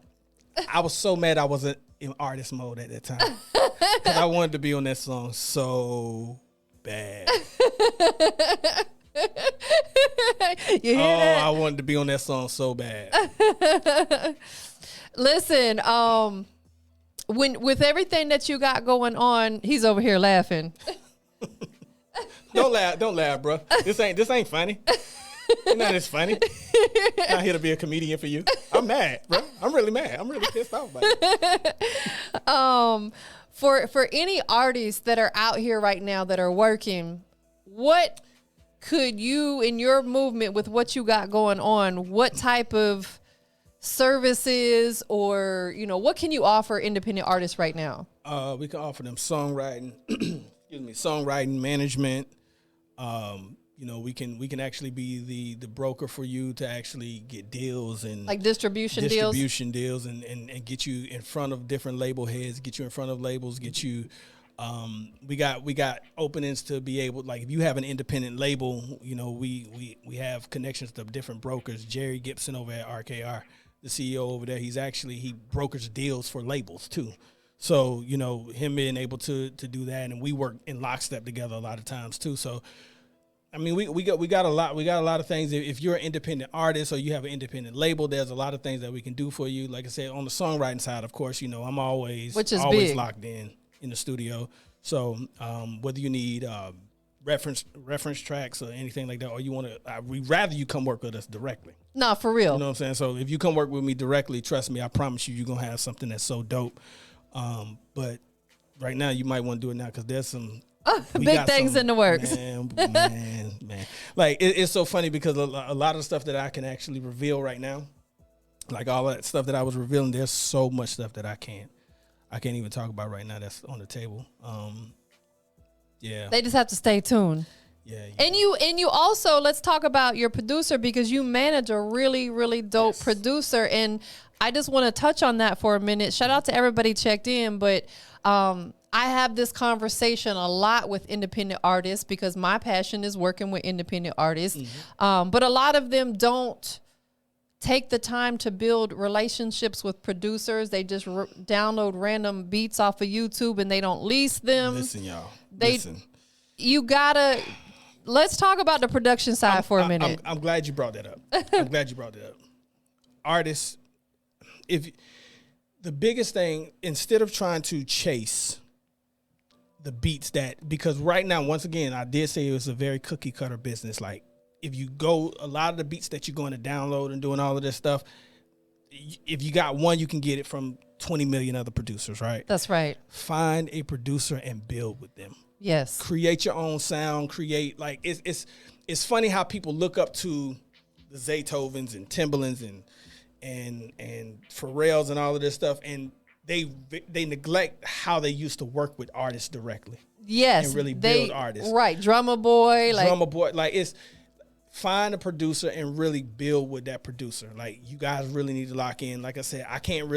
I was so mad I wasn't in artist mode at that time. Because I wanted to be on that song so bad. You hear that? I wanted to be on that song so bad. Listen, with everything that you got going on, he's over here laughing. Don't laugh, bro. This ain't funny. It's not as funny. I'm not here to be a comedian for you. I'm mad, bro. I'm really mad. I'm really pissed off about it. For any artists that are out here right now that are working, what could you, in your movement with what you got going on, what type of services or, what can you offer independent artists right now? We can offer them songwriting, songwriting management. We can actually be the broker for you to actually get deals and like distribution deals and get you in front of different label heads, get you in front of labels, get you. We got openings to be able, like if you have an independent label, we have connections to different brokers. Jerry Gibson over at RKR, the CEO over there, he brokers deals for labels too. So, him being able to do that, and we work in lockstep together a lot of times too. So, I mean, we got a lot of things. If you're an independent artist or you have an independent label, there's a lot of things that we can do for you. Like I said, on the songwriting side, of course, I'm always big. locked in the studio. So whether you need reference tracks or anything like that, or you want to, we'd rather you come work with us directly. No, for real. You know what I'm saying? So if you come work with me directly, trust me, I promise you're going to have something that's so dope. But right now, you might want to do it now because there's some big things in the works. Man. Like, it's so funny because a lot of stuff that I can actually reveal right now, like all that stuff that I was revealing, there's so much stuff that I can't even talk about right now that's on the table. Yeah. They just have to stay tuned. Yeah. And you also, let's talk about your producer, because you manage a really, really dope producer. And I just want to touch on that for a minute. Shout out to everybody checked in, but I have this conversation a lot with independent artists because my passion is working with independent artists. Mm-hmm. But a lot of them don't take the time to build relationships with producers. They just download random beats off of YouTube and they don't lease them. Listen, y'all. You gotta, let's talk about the production side for a minute. I'm glad you brought that up. Artists, the biggest thing, instead of trying to chase the beats because right now, once again, I did say it was a very cookie cutter business. Like, if you go, a lot of the beats that you're going to download and doing all of this stuff, if you got one, you can get it from 20 million other producers, right? That's right. Find a producer and build with them. Yes. Create your own sound. It's funny how people look up to the Zaytovens and Timbalands and Pharrells and all of this stuff, and they neglect how they used to work with artists directly. Yes. And really build artists. Right. Drummer Boy. Find a producer and really build with that producer. Like, you guys really need to lock in. Like I said, I can't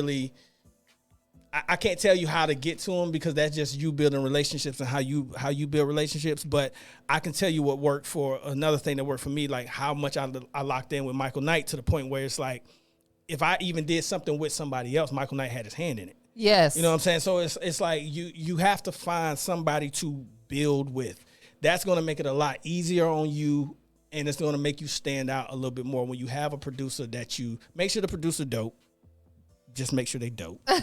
tell you how to get to them because that's just you building relationships and how you build relationships. But I can tell you what worked for another thing that worked for me, like how much I locked in with Michael Knight to the point where it's like, if I even did something with somebody else, Michael Knight had his hand in it. Yes. You know what I'm saying? So it's like you have to find somebody to build with. That's going to make it a lot easier on you, and it's going to make you stand out a little bit more when you have a producer that you make sure the producer dope. Just make sure they dope. You know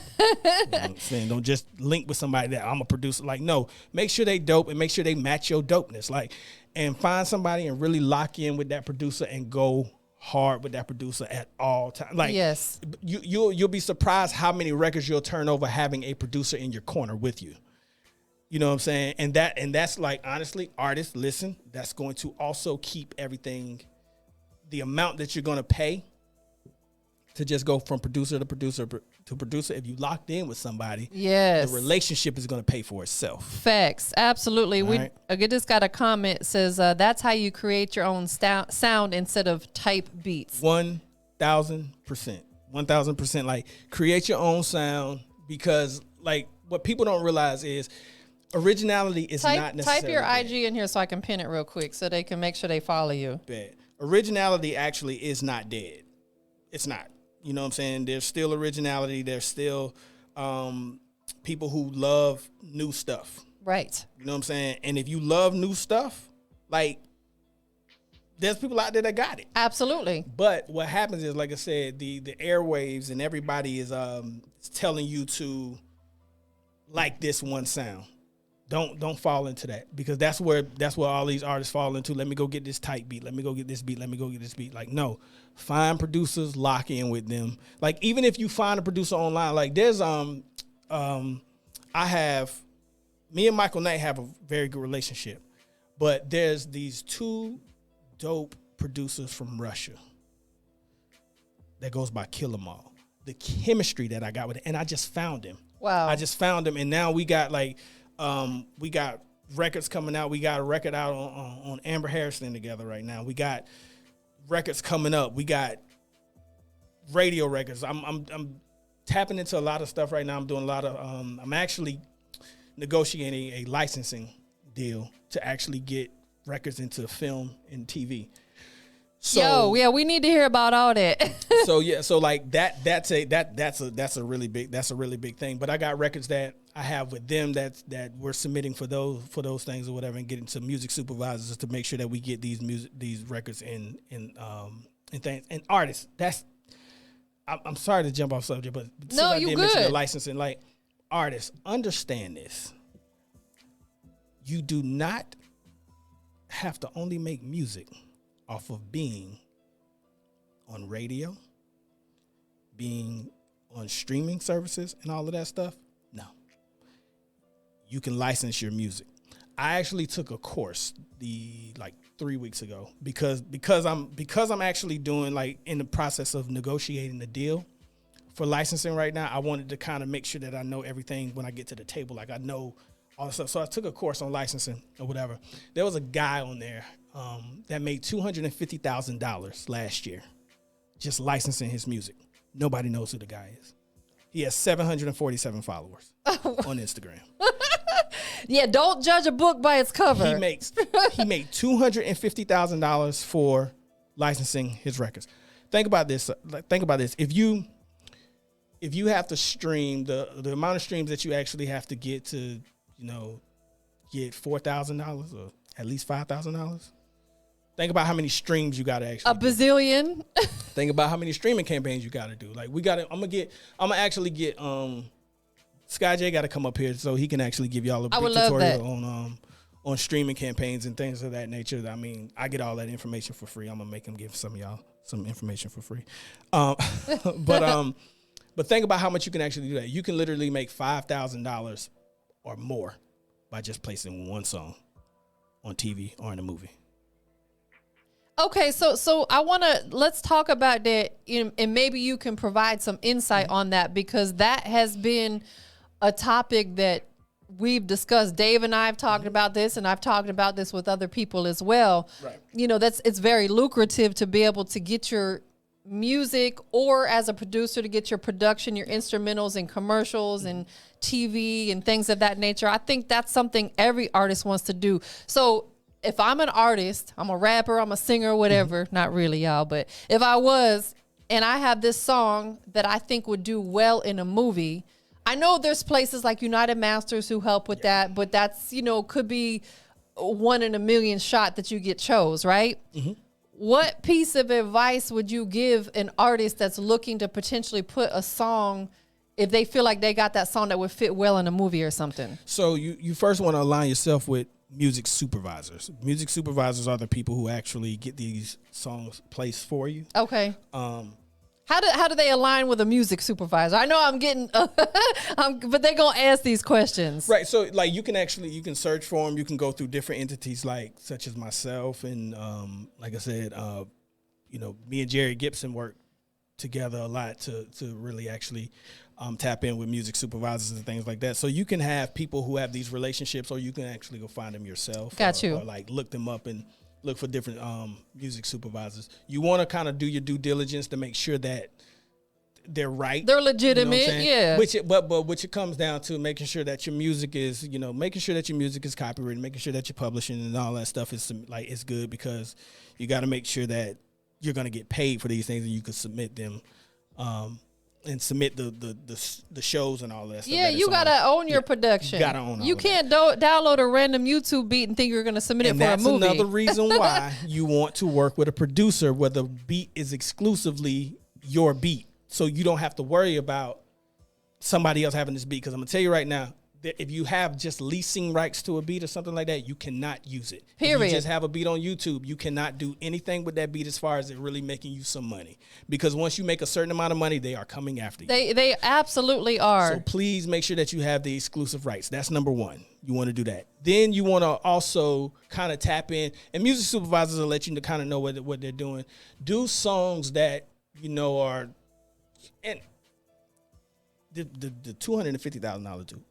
what I'm saying? Don't just link with somebody that I'm a producer. Like, no, make sure they dope and make sure they match your dopeness. Like, and find somebody and really lock in with that producer and go hard with that producer at all times. Like, yes, you'll be surprised how many records you'll turn over having a producer in your corner with you. You know what I'm saying? And that's like, honestly, artists, listen, that's going to also keep everything, the amount that you're going to pay to just go from producer to producer to producer, if you locked in with somebody, yes, the relationship is going to pay for itself. Facts, absolutely. Right. We just got a comment that says that's how you create your own sound instead of type beats. 1,000%, 1,000%. Like, create your own sound, because like what people don't realize is originality is not necessarily type your bad. IG in here so I can pin it real quick so they can make sure they follow you. Bad. Originality actually is not dead. It's not. You know what I'm saying? There's still originality. There's still people who love new stuff. Right. You know what I'm saying? And if you love new stuff, like, there's people out there that got it. Absolutely. But what happens is, like I said, the airwaves and everybody is telling you to like this one sound. Don't fall into that, because that's where all these artists fall into. Let me go get this tight beat. Let me go get this beat. Let me go get this beat. Like, no, find producers, lock in with them. Like, even if you find a producer online, like there's me and Michael Knight have a very good relationship, but there's these two dope producers from Russia that goes by Kill 'Em All. The chemistry that I got with it, and I just found him. Wow. I just found him, and now we got we got records coming out. We got a record out on Amber Harrison together right now. We got records coming up. We got radio records. I'm tapping into a lot of stuff right now. I'm doing a lot of I'm actually negotiating a licensing deal to actually get records into film and TV. So, yeah, we need to hear about all that. so like that's a really big thing. But I got records that I have with them that we're submitting for those things or whatever, and getting to music supervisors to make sure that we get these records in things and artists. I'm sorry to jump off subject, but no, you good. Mention the licensing, like, artists, understand this. You do not have to only make music off of being on radio, being on streaming services and all of that stuff. No. You can license your music. I actually took a course 3 weeks ago because I'm actually doing, like, in the process of negotiating the deal for licensing right now. I wanted to kind of make sure that I know everything when I get to the table. Like, I know all the stuff. So I took a course on licensing or whatever. There was a guy on there that made $250,000 last year just licensing his music. Nobody knows who the guy is. He has 747 followers on Instagram. Yeah, don't judge a book by its cover. He made $250,000 for licensing his records. Think about this. If you have to stream the amount of streams that you actually have to get to, get $4,000 or at least $5,000. Think about how many streams you got to actually do. Bazillion. Think about how many streaming campaigns you got to do. Like, I'm gonna actually get Sky J got to come up here so he can actually give y'all a big tutorial on streaming campaigns and things of that nature. I mean, I get all that information for free. I'm gonna make him give some of y'all some information for free. But think about how much you can actually do that. You can literally make $5,000 or more by just placing one song on TV or in a movie. Okay, so let's talk about that, and maybe you can provide some insight on that, because that has been a topic that we've discussed. Dave and I have talked about this, and I've talked about this with other people as well. Right. It's very lucrative to be able to get your music, or as a producer to get your production, your instrumentals and commercials and TV and things of that nature. I think that's something every artist wants to do. So if I'm an artist, I'm a rapper, I'm a singer, whatever, not really, y'all, but if I was, and I have this song that I think would do well in a movie, I know there's places like United Masters who help with that, but that's, could be 1 in a million shot that you get chose, right? Mm-hmm. What piece of advice would you give an artist that's looking to potentially put a song, if they feel like they got that song that would fit well in a movie or something? So you first want to align yourself with music supervisors. Music supervisors are the people who actually get these songs placed for you. Okay. How do they align with a music supervisor? I know I'm getting, but they're gonna ask these questions, right? So, like, you can search for them. You can go through different entities, such as myself, and like I said, me and Jerry Gibson work together a lot to really actually tap in with music supervisors and things like that. So you can have people who have these relationships, or you can actually go find them yourself. Got you. Or like look them up and look for different music supervisors. You want to kind of do your due diligence to make sure that they're right. They're legitimate, yeah. But which it comes down to making sure that your music is, making sure that your music is copyrighted, making sure that your publishing and all that stuff is like it's good, because you got to make sure that you're going to get paid for these things and you can submit them, and submit the shows and all that stuff. Yeah, you gotta own your production. You gotta own. You can't download a random YouTube beat and think you're gonna submit it for a movie. That's another reason why you want to work with a producer where the beat is exclusively your beat. So you don't have to worry about somebody else having this beat. Because I'm going to tell you right now, that if you have just leasing rights to a beat or something like that, you cannot use it. Period. If you just have a beat on YouTube, you cannot do anything with that beat as far as it really making you some money. Because once you make a certain amount of money, they are coming after you. They absolutely are. So please make sure that you have the exclusive rights. That's number one. You want to do that. Then you want to also kind of tap in, and music supervisors will let you kind of know what they're doing. Do songs that are... And the $250,000 dude,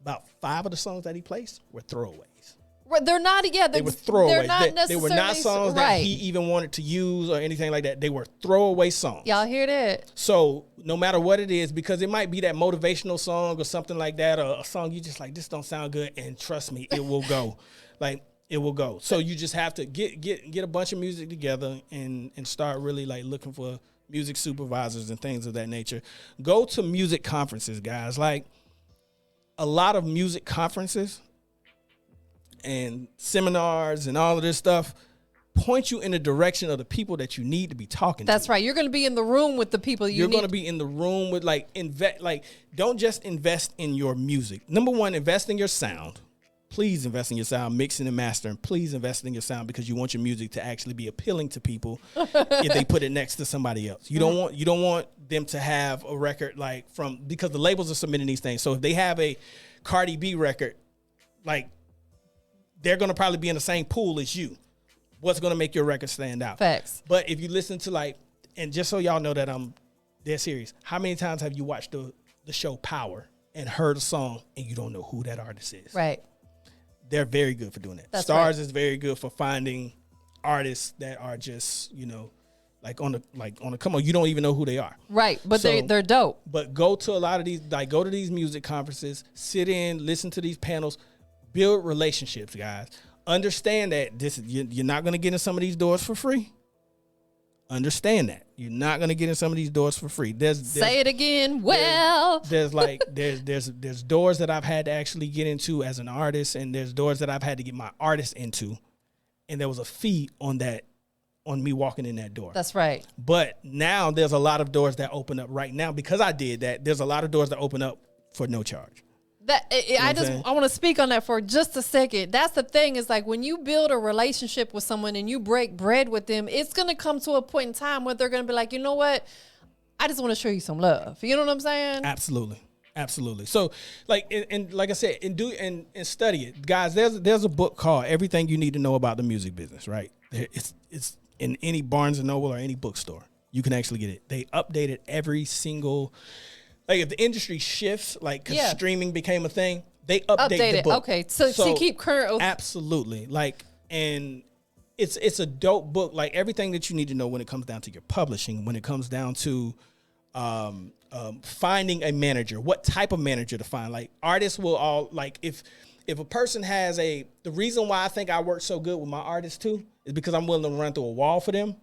about 5 of the songs that he placed were throwaways. They're not. Yeah, they were throwaways. They're not necessarily. They were not songs that he even wanted to use or anything like that. They were throwaway songs. Y'all hear that? So no matter what it is, because it might be that motivational song or something like that, or a song you just like, this don't sound good, and trust me, it will go. Like, it will go. So you just have to get a bunch of music together and start really like looking for music supervisors and things of that nature. Go to music conferences, guys. Like, a lot of music conferences and seminars and all of this stuff point you in the direction of the people that you need to be talking to. That's right. You're going to be in the room with the people you're going to be in the room with. Don't just invest in your music. Number one, invest in your sound. Please invest in your sound, mixing and mastering. Please invest in your sound, because you want your music to actually be appealing to people if they put it next to somebody else. You don't want them to have a record because the labels are submitting these things. So if they have a Cardi B record, like, they're going to probably be in the same pool as you. What's going to make your record stand out? Facts. But if you listen to and just so y'all know that I'm dead serious, how many times have you watched the show Power and heard a song and you don't know who that artist is? Right. They're very good for doing that. That's Stars right. is very good for finding artists that are just, on the come on, you don't even know who they are. Right, but they're dope. But go to a lot of these, go to these music conferences, sit in, listen to these panels, build relationships, guys. Understand that you're not going to get in some of these doors for free. Understand that you're not going to get in some of these doors for free. Say it again. Well, there's doors that I've had to actually get into as an artist, and there's doors that I've had to get my artist into, and there was a fee on me walking in that door. That's right. But now there's a lot of doors that open up right now because I did that. There's a lot of doors that open up for no charge. I want to speak on that for just a second. That's the thing, is like, when you build a relationship with someone and you break bread with them, it's going to come to a point in time where they're going to be like, you know what? I just want to show you some love. You know what I'm saying? Absolutely. So like I said, and study it, guys. There's a book called Everything You Need to Know About the Music Business. Right? It's in any Barnes and Noble or any bookstore. You can actually get it. They update it every single. Like, if the industry shifts, because streaming became a thing, they update the book. Okay, so keep current. Absolutely. And it's a dope book. Like, everything that you need to know when it comes down to your publishing, when it comes down to finding a manager, what type of manager to find. Like, artists will all, if a person has the reason why I think I work so good with my artists too is because I'm willing to run through a wall for them.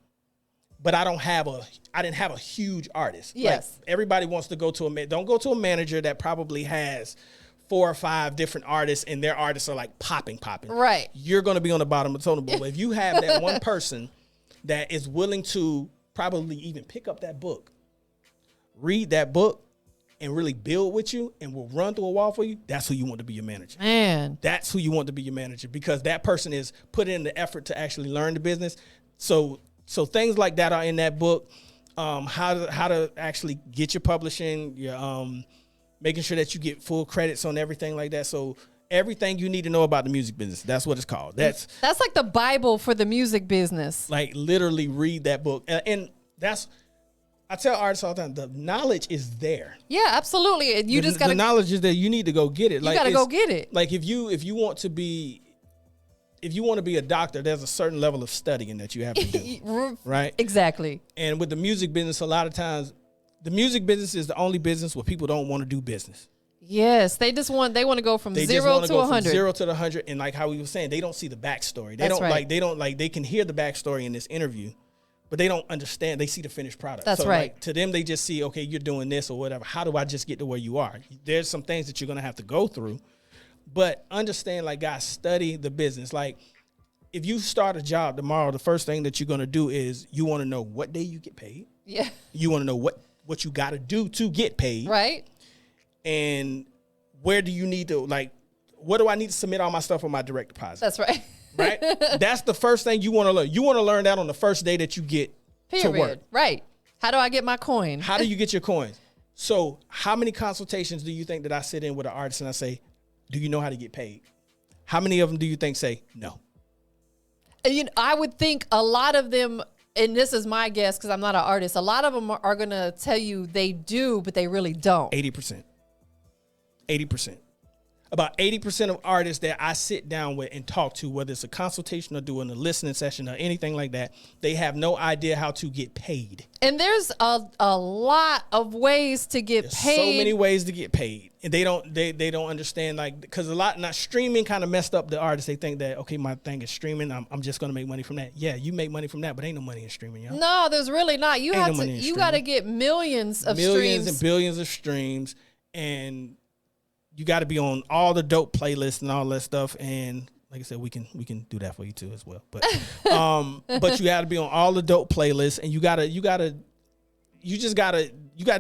But I didn't have a huge artist. Yes. Everybody wants to don't go to a manager that probably has 4 or 5 different artists and their artists are popping. Right. You're going to be on the bottom of the totem pole. But if you have that one person that is willing to probably even pick up that book, read that book, and really build with you and will run through a wall for you, that's who you want to be your manager. Man. That's who you want to be your manager, because that person is put in the effort to actually learn the business. So things like that are in that book. How to actually get your publishing, your making sure that you get full credits on everything like that. So everything you need to know about the music business. That's what it's called. That's like the Bible for the music business. Like, literally read that book. And that's I tell artists all the time, the knowledge is there. Yeah, absolutely. And you just got the knowledge is there. You need to go get it. You got to go get it. Like if you want to be a doctor, there's a certain level of studying that you have to do. Right? Exactly. And with the music business, a lot of times the music business is the only business where people don't want to do business. Yes, they want to go from 0 to 100. 0 to the 100, and like how we were saying, they don't see the backstory. They can hear the backstory in this interview, but they don't understand. They see the finished product. That's so right. Like, to them, they just see, okay, you're doing this or whatever. How do I just get to where you are? There's some things that you're gonna have to go through, but understand, like, guys, study the business. Like, if you start a job tomorrow, the first thing that you're gonna do is you want to know what day you get paid. Yeah. You want to know what you got to do to get paid. Right. And where do you need to, like, what do I need to submit all my stuff on my direct deposit? That's right. Right? That's the first thing you want to learn. You want to learn that on the first day that you get to work. Right. How do I get my coin? How do you get your coins? So how many consultations do you think that I sit in with an artist and I say, do you know how to get paid? How many of them do you think say no? I would think a lot of them, and this is my guess because I'm not an artist, a lot of them are going to tell you they do, but they really don't. 80%. 80%. About 80% of artists that I sit down with and talk to, whether it's a consultation or doing a listening session or anything like that, they have no idea how to get paid. And there's a lot of ways to get paid. So many ways to get paid. And they don't understand, like, because streaming kind of messed up the artists. They think that, okay, my thing is streaming. I'm just going to make money from that. Yeah, you make money from that, but ain't no money in streaming, y'all. No, there's really not. You got to get millions of streams. Millions and billions of streams. And you got to be on all the dope playlists and all that stuff. And like I said, we can do that for you too as well. But but you got to be on all the dope playlists, and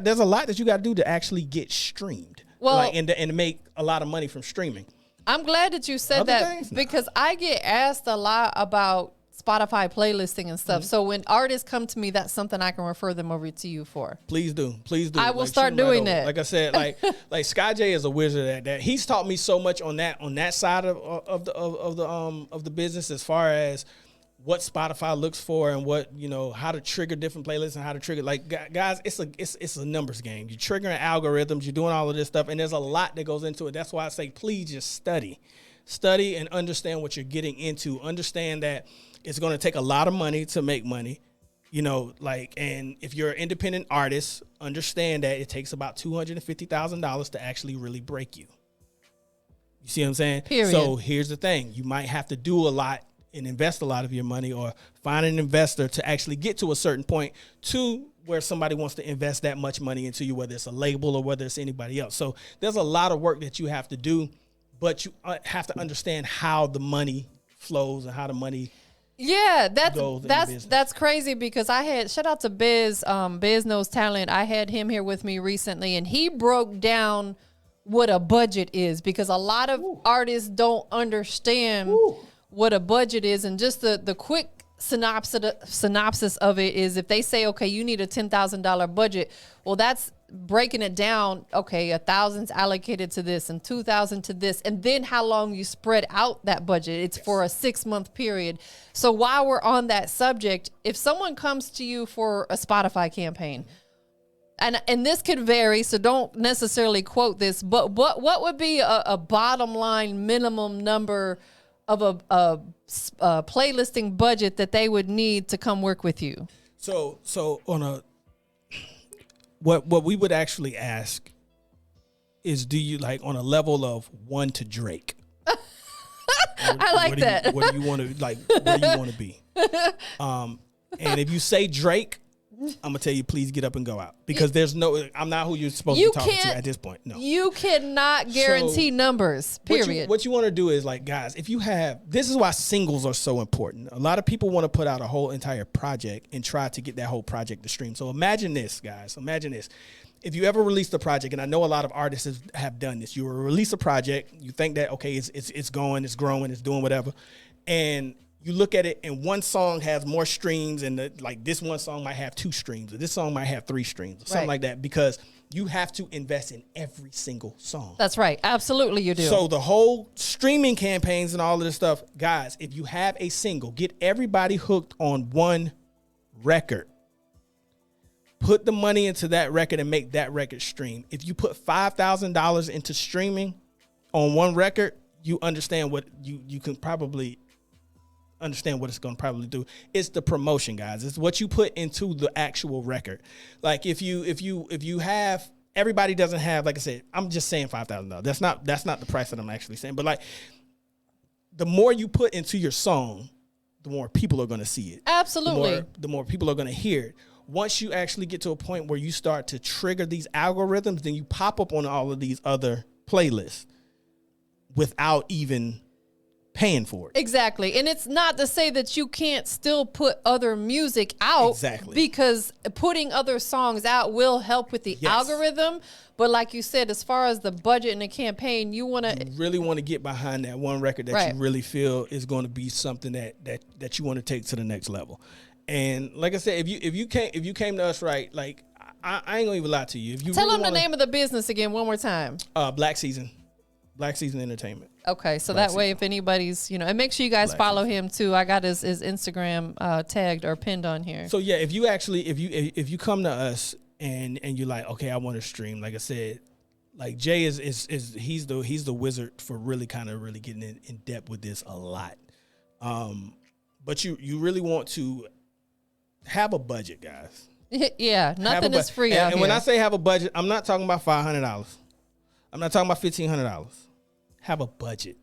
there's a lot that you got to do to actually get streamed. Well, like, and to make a lot of money from streaming. I'm glad that you said that because I get asked a lot about Spotify playlisting and stuff. Mm-hmm. So when artists come to me, that's something I can refer them over to you for. Please do. I will start doing that. Like I said, like Sky J is a wizard at that. He's taught me so much on that side of the business, as far as what Spotify looks for and what, how to trigger different playlists and how to trigger, like, guys, it's a numbers game. You're triggering algorithms, you're doing all of this stuff, and there's a lot that goes into it. That's why I say, please just study and understand what you're getting into. Understand that it's going to take a lot of money to make money, and if you're an independent artist, understand that it takes about $250,000 to actually really break you. You see what I'm saying? Period. So here's the thing. You might have to do a lot and invest a lot of your money, or find an investor to actually get to a certain point to where somebody wants to invest that much money into you, whether it's a label or whether it's anybody else. So there's a lot of work that you have to do, but you have to understand how the money flows and how the money that's crazy, because I had, shout out to Biz Knows Talent. I had him here with me recently, and he broke down what a budget is, because a lot of artists don't understand what a budget is. And just the quick synopsis of it is, if they say, okay, you need a $10,000 budget, well, that's breaking it down. Okay, 1,000's allocated to this and 2,000 to this, and then how long you spread out that budget. It's for a 6-month period. So while we're on that subject, if someone comes to you for a Spotify campaign, and this could vary, so don't necessarily quote this, but what would be a bottom line minimum number of a playlisting budget that they would need to come work with you? So on what we would actually ask is, do you, like, on a level of 1 to Drake? I like that. What do you want to, like? Where do you want to be? And if you say Drake, I'm gonna tell you, please get up and go out, because I'm not who you're supposed to be talking to at this point. No, you cannot guarantee numbers. Period. What you want to do is, like, guys, if you have, this is why singles are so important. A lot of people want to put out a whole entire project and try to get that whole project to stream. So imagine this, guys. Imagine this. If you ever released a project, and I know a lot of artists have done this, you release a project, you think that, okay, it's going, it's growing, it's doing whatever, and you look at it, and one song has more streams, and this one song might have 2 streams, or this song might have 3 streams, or something like that, because you have to invest in every single song. That's right. Absolutely, you do. So the whole streaming campaigns and all of this stuff, guys, if you have a single, get everybody hooked on one record. Put the money into that record and make that record stream. If you put $5,000 into streaming on one record, you understand what you can probably understand what it's going to probably do. It's the promotion, guys. It's what you put into the actual record. Like if you have, everybody doesn't have, like I said, I'm just saying $5,000. That's not the price that I'm actually saying. But like, the more you put into your song, the more people are going to see it. Absolutely. The more people are going to hear it. Once you actually get to a point where you start to trigger these algorithms, then you pop up on all of these other playlists without even paying for it. Exactly. And it's not to say that you can't still put other music out. Exactly. Because putting other songs out will help with the algorithm. But like you said, as far as the budget and the campaign, you really want to get behind that one record that you really feel is going to be something that you want to take to the next level. And like I said, if you came to us right, like I ain't gonna even lie to you. If you tell them the name of the business again one more time. Black Season Entertainment. Okay, so that way, if anybody's, and make sure you guys follow him too. I got his Instagram tagged or pinned on here. So yeah, if you come to us and you're like, okay, I want to stream. Like I said, like Jay is he's the wizard for really getting in depth with this a lot. But you really want to have a budget, guys. Yeah, nothing is free out here. And when I say have a budget, I'm not talking about $500. I'm not talking about $1,500. Have a budget.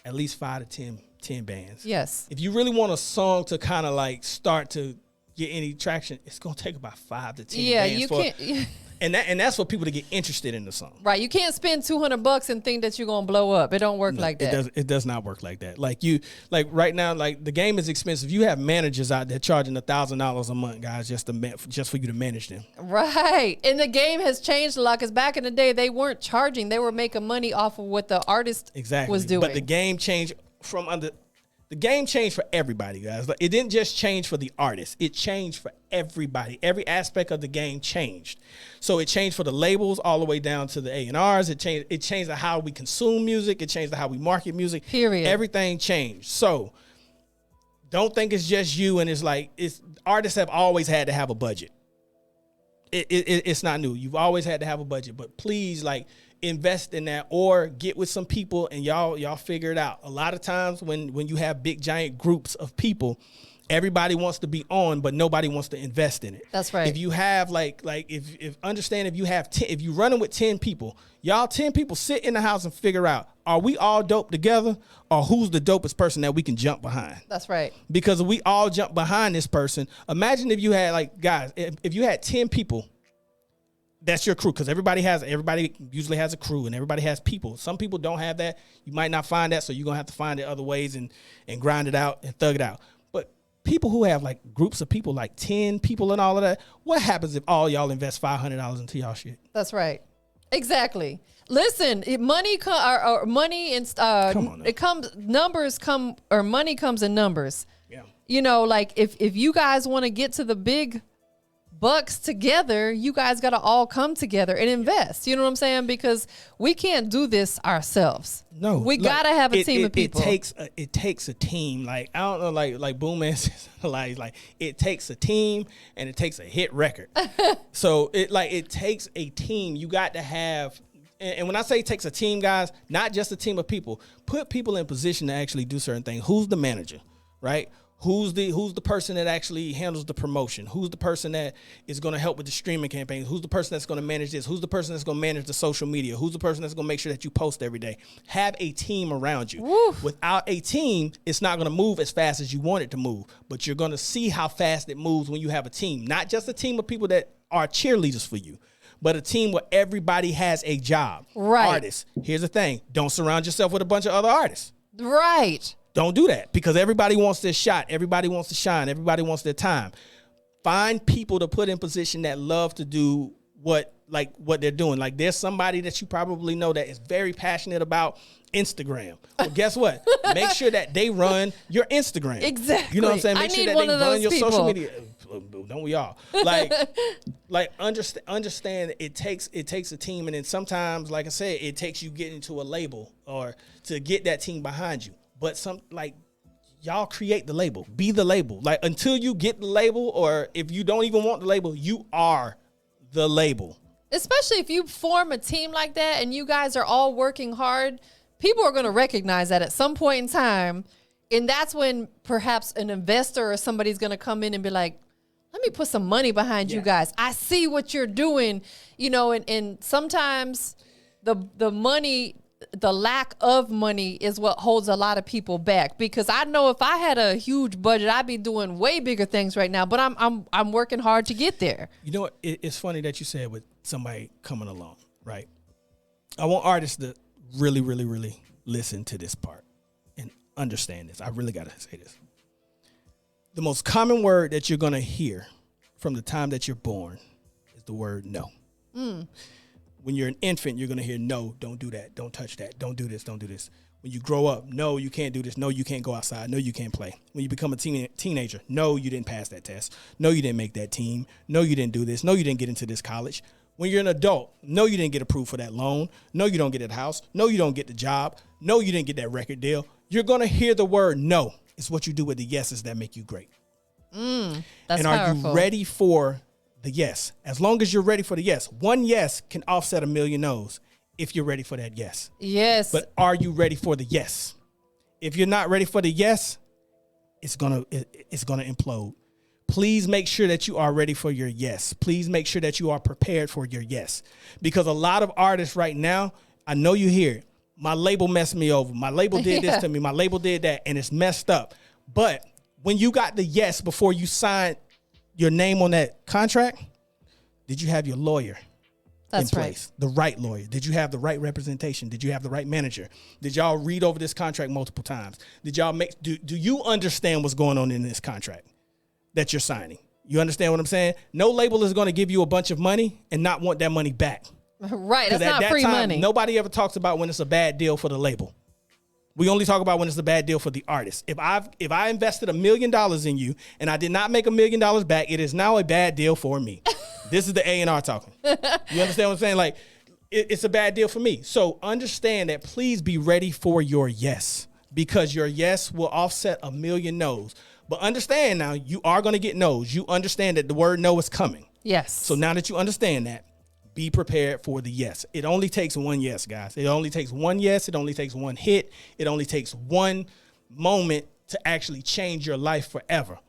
At least 5 to 10 bands. Yes. If you really want a song to kind of like start to get any traction, it's gonna take about 5 to 10 bands. Yeah, you can't. And that's for people to get interested in the song. Right. You can't spend $200 and think that you're gonna blow up. It don't work like that. It does not work like that. Like right now, like the game is expensive. You have managers out there charging $1,000 a month, guys, just for you to manage them. Right. And the game has changed a lot because back in the day they weren't charging. They were making money off of what the artist was doing. But the game changed The game changed for everybody, guys. It didn't just change for the artists. It changed for everybody. Every aspect of the game changed. So it changed for the labels all the way down to the A&Rs. It changed how we consume music. It changed how we market music. Period. Everything changed. So don't think it's just you and artists have always had to have a budget. It's not new. You've always had to have a budget. But please, invest in that or get with some people and y'all figure it out. A lot of times when you have big giant groups of people, everybody wants to be on, but nobody wants to invest in it. That's right. If you have if you running with 10 people, y'all 10 people sit in the house and figure out, are we all dope together or who's the dopest person that we can jump behind? That's right. Because if we all jump behind this person, imagine if you had guys, if you had 10 people. That's your crew, because everybody usually has a crew and everybody has people. Some people don't have that. You might not find that, so you're going to have to find it other ways and grind it out and thug it out. But people who have groups of people, 10 people and all of that, what happens if all y'all invest $500 into y'all shit? That's right. Exactly. Listen, money and money comes in numbers. Yeah. If you guys want to get to the big bucks together, you guys got to all come together and invest. You know what I'm saying? Because we can't do this ourselves. No, we got to have a team of people. It takes a team. I don't know, like Boom Man says, it takes a team and it takes a hit record. So it takes a team. You got to have. And when I say it takes a team, guys, not just a team of people. Put people in position to actually do certain things. Who's the manager, right? Who's the person that actually handles the promotion? Who's the person that is going to help with the streaming campaigns? Who's the person that's going to manage this? Who's the person that's going to manage the social media? Who's the person that's going to make sure that you post every day? Have a team around you. Woo. Without a team, it's not going to move as fast as you want it to move. But you're going to see how fast it moves when you have a team. Not just a team of people that are cheerleaders for you, but a team where everybody has a job. Right. Artists. Here's the thing. Don't surround yourself with a bunch of other artists. Right. Don't do that, because everybody wants their shot. Everybody wants to shine. Everybody wants their time. Find people to put in position that love to do what they're doing. There's somebody that you probably know that is very passionate about Instagram. Well, guess what? Make sure that they run your Instagram. Exactly. You know what I'm saying? Make sure that they run your social media. Don't we all? Understand it takes a team, and then sometimes, like I said, it takes you getting to a label or to get that team behind you. But y'all create the label. Be the label. Like, until you get the label, or if you don't even want the label, you are the label. Especially if you form a team like that and you guys are all working hard, people are going to recognize that at some point in time. And that's when perhaps an investor or somebody's going to come in and be like, let me put some money behind you guys. I see what you're doing, you know, and sometimes the money, the lack of money is what holds a lot of people back, because I know if I had a huge budget, I'd be doing way bigger things right now, but I'm working hard to get there. You know what? It's funny that you said with somebody coming along, right? I want artists to really, really, really listen to this part and understand this. I really got to say this. The most common word that you're going to hear from the time that you're born is the word no. When you're an infant, you're going to hear no, don't do that, don't touch that, don't do this, don't do this. When you grow up, no, you can't do this, no, you can't go outside, no, you can't play. When you become a teenager, no, you didn't pass that test, no, you didn't make that team, no, you didn't do this, no, you didn't get into this college. When you're an adult, no, you didn't get approved for that loan, no, you don't get that house, no, you don't get the job, no, you didn't get that record deal. You're going to hear the word no. It's what you do with the yeses that make you great. That's and are powerful. you ready for the yes? As long as you're ready for the yes, one yes can offset a million no's if you're ready for that yes. Yes. But are you ready for the yes? If you're not ready for the yes, it's gonna implode. Please make sure that you are ready for your yes. Please make sure that you are prepared for your yes. Because a lot of artists right now, I know you hear it, my label messed me over. My label did this to me. My label did that, and it's messed up. But when you got the yes before you signed your name on that contract, did you have your lawyer in place? The right lawyer. Did you have the right representation? Did you have the right manager? Did y'all read over this contract multiple times? Did y'all do you understand what's going on in this contract that you're signing? You understand what I'm saying? No label is going to give you a bunch of money and not want that money back. Right. That's not free money. Nobody ever talks about when it's a bad deal for the label. We only talk about when it's a bad deal for the artist. If I invested $1 million in you and I did not make $1 million back, it is now a bad deal for me. This is the A&R talking. You understand what I'm saying? Like, it's a bad deal for me. So understand that. Please be ready for your yes, because your yes will offset a million no's. But understand now, you are going to get no's. You understand that the word no is coming. Yes. So now that you understand that, be prepared for the yes. It only takes one yes, guys. It only takes one yes. It only takes one hit. It only takes one moment to actually change your life forever.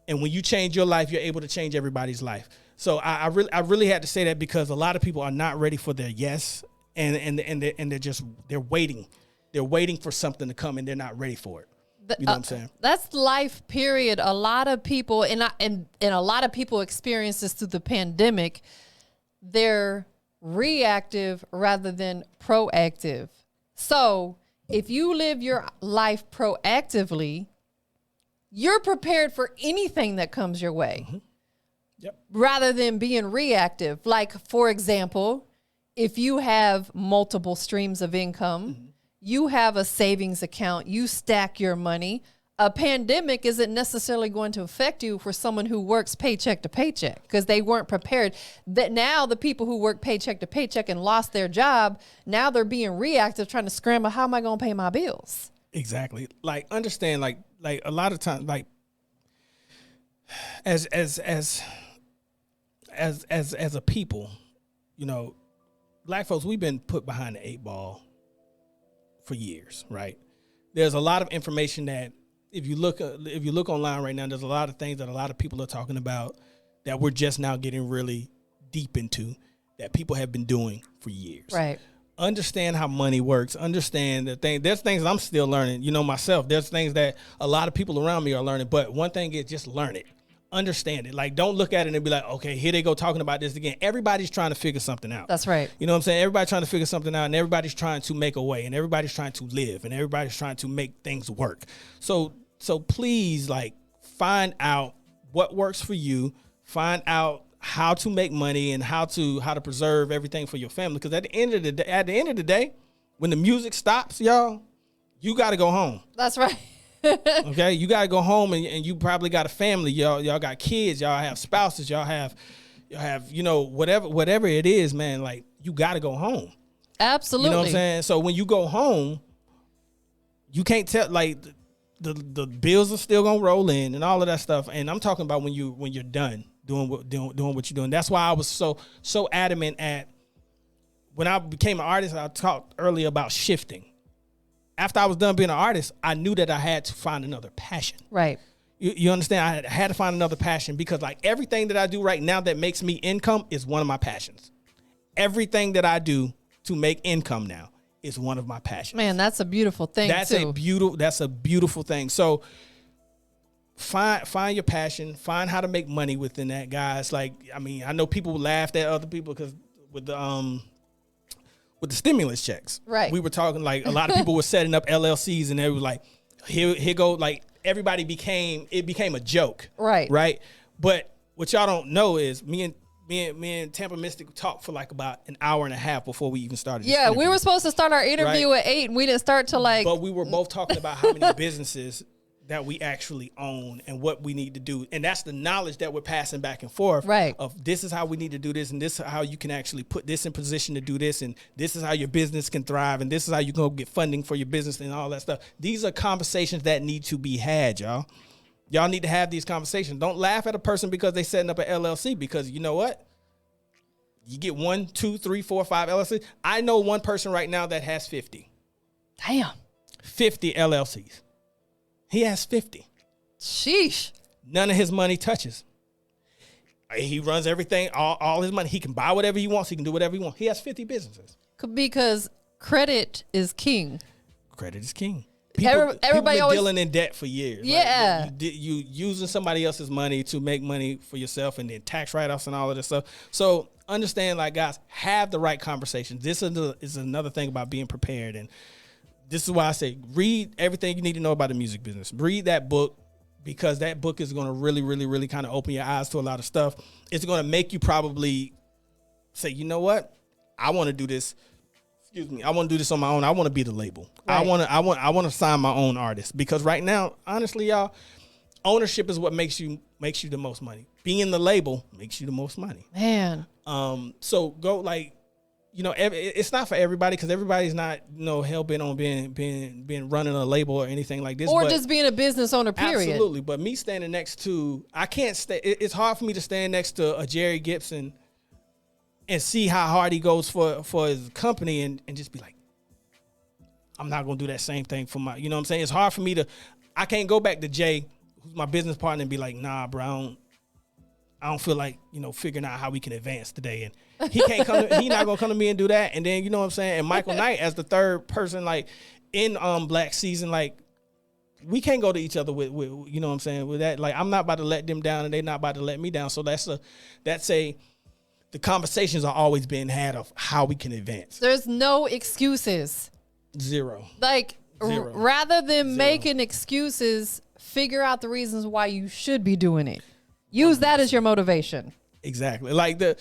And when you change your life, you're able to change everybody's life. So I really had to say that, because a lot of people are not ready for their yes, and they're waiting. They're waiting for something to come, and they're not ready for it. You know what I'm saying? That's life, period. A lot of people, and a lot of people experience this through the pandemic. They're reactive rather than proactive. So if you live your life proactively, you're prepared for anything that comes your way. Mm-hmm. Yep. Rather than being reactive. Like, for example, if you have multiple streams of income, you have a savings account, you stack your money. A pandemic isn't necessarily going to affect you for someone who works paycheck to paycheck, because they weren't prepared. That now the people who work paycheck to paycheck and lost their job, now they're being reactive, trying to scramble. How am I going to pay my bills? Exactly. Like, understand, like a lot of times, like as a people, you know, Black folks, we've been put behind the 8 ball for years, right? There's a lot of information that, if you look online right now, there's a lot of things that a lot of people are talking about that we're just now getting really deep into, that people have been doing for years. Right. Understand how money works. Understand the thing. There's things I'm still learning, you know, myself. There's things that a lot of people around me are learning. But one thing is, just learn it. Understand it. Like, don't look at it and be like, okay, here they go talking about this again. Everybody's trying to figure something out. That's right. You know what I'm saying? Everybody's trying to figure something out, and everybody's trying to make a way, and everybody's trying to live, and everybody's trying to make things work. So please, like, find out what works for you. Find out how to make money and how to preserve everything for your family. Because at the end of the day, when the music stops, y'all, you got to go home. That's right. Okay, you got to go home, and you probably got a family. Y'all got kids. Y'all have spouses. Y'all have you know, whatever it is, man. Like, you got to go home. Absolutely. You know what I'm saying? So when you go home, you can't tell, like, the bills are still gonna roll in and all of that stuff. And I'm talking about when you're done doing what you're doing. That's why I was so adamant at when I became an artist. I talked earlier about shifting. After I was done being an artist, I knew that I had to find another passion. Right. You understand? I had to find another passion because like everything that I do right now that makes me income is one of my passions. Everything that I do to make income now is one of my passions. Man, that's a beautiful thing. That's a beautiful thing. So find your passion, find how to make money within that, guys. Like, I mean, I know people laughed at other people because with the stimulus checks. Right. We were talking like a lot of people were setting up LLCs and they were like, here go, like everybody became a joke. Right. Right. But what y'all don't know is me and TampaMystic talked for like about an hour and a half before we even started. Yeah, we were supposed to start our interview at 8 and we didn't start till like. But we were both talking about how many businesses that we actually own and what we need to do. And that's the knowledge that we're passing back and forth. Right. Of this is how we need to do this and this is how you can actually put this in position to do this and this is how your business can thrive and this is how you go get funding for your business and all that stuff. These are conversations that need to be had, y'all. Y'all need to have these conversations. Don't laugh at a person because they setting up an LLC because you know what? You get 1, 2, 3, 4, 5 LLCs. I know one person right now that has 50. Damn. 50 LLCs. He has 50. Sheesh. None of his money touches. He runs everything, all his money. He can buy whatever he wants. He can do whatever he wants. He has 50 businesses. Because credit is king. Credit is king. Everybody people been always dealing in debt for years. Yeah. Like, you using somebody else's money to make money for yourself and then tax write-offs and all of this stuff. So understand, like, guys, have the right conversations. This is another thing about being prepared. And this is why I say read everything you need to know about the music business. Read that book because that book is going to really, really, really kind of open your eyes to a lot of stuff. It's going to make you probably say, you know what? I want to do this. Excuse me. I want to do this on my own. I want to be the label. Right. I want to sign my own artist because right now, honestly, y'all, ownership is what makes you the most money. Being the label makes you the most money. Man. So go like, you know, it's not for everybody because everybody's not, you know, hell bent on being running a label or anything like this. Or just being a business owner, period. Absolutely. But me standing next to, I can't stay. It's hard for me to stand next to a Jerry Gibson and see how hard he goes for his company and just be like, I'm not going to do that same thing for my, you know what I'm saying? It's hard for me I can't go back to Jay, who's my business partner, and be like, nah, bro, I don't feel like, you know, figuring out how we can advance today. And he can't come, he not going to come to me and do that. And then, you know what I'm saying? And Michael Knight as the third person, like in Black Season, like we can't go to each other with, you know what I'm saying? With that, like, I'm not about to let them down and they're not about to let me down. So the conversations are always being had of how we can advance. There's no excuses. Zero. Like, Zero. Rather than making excuses, figure out the reasons why you should be doing it. Use that as your motivation. Exactly. Like the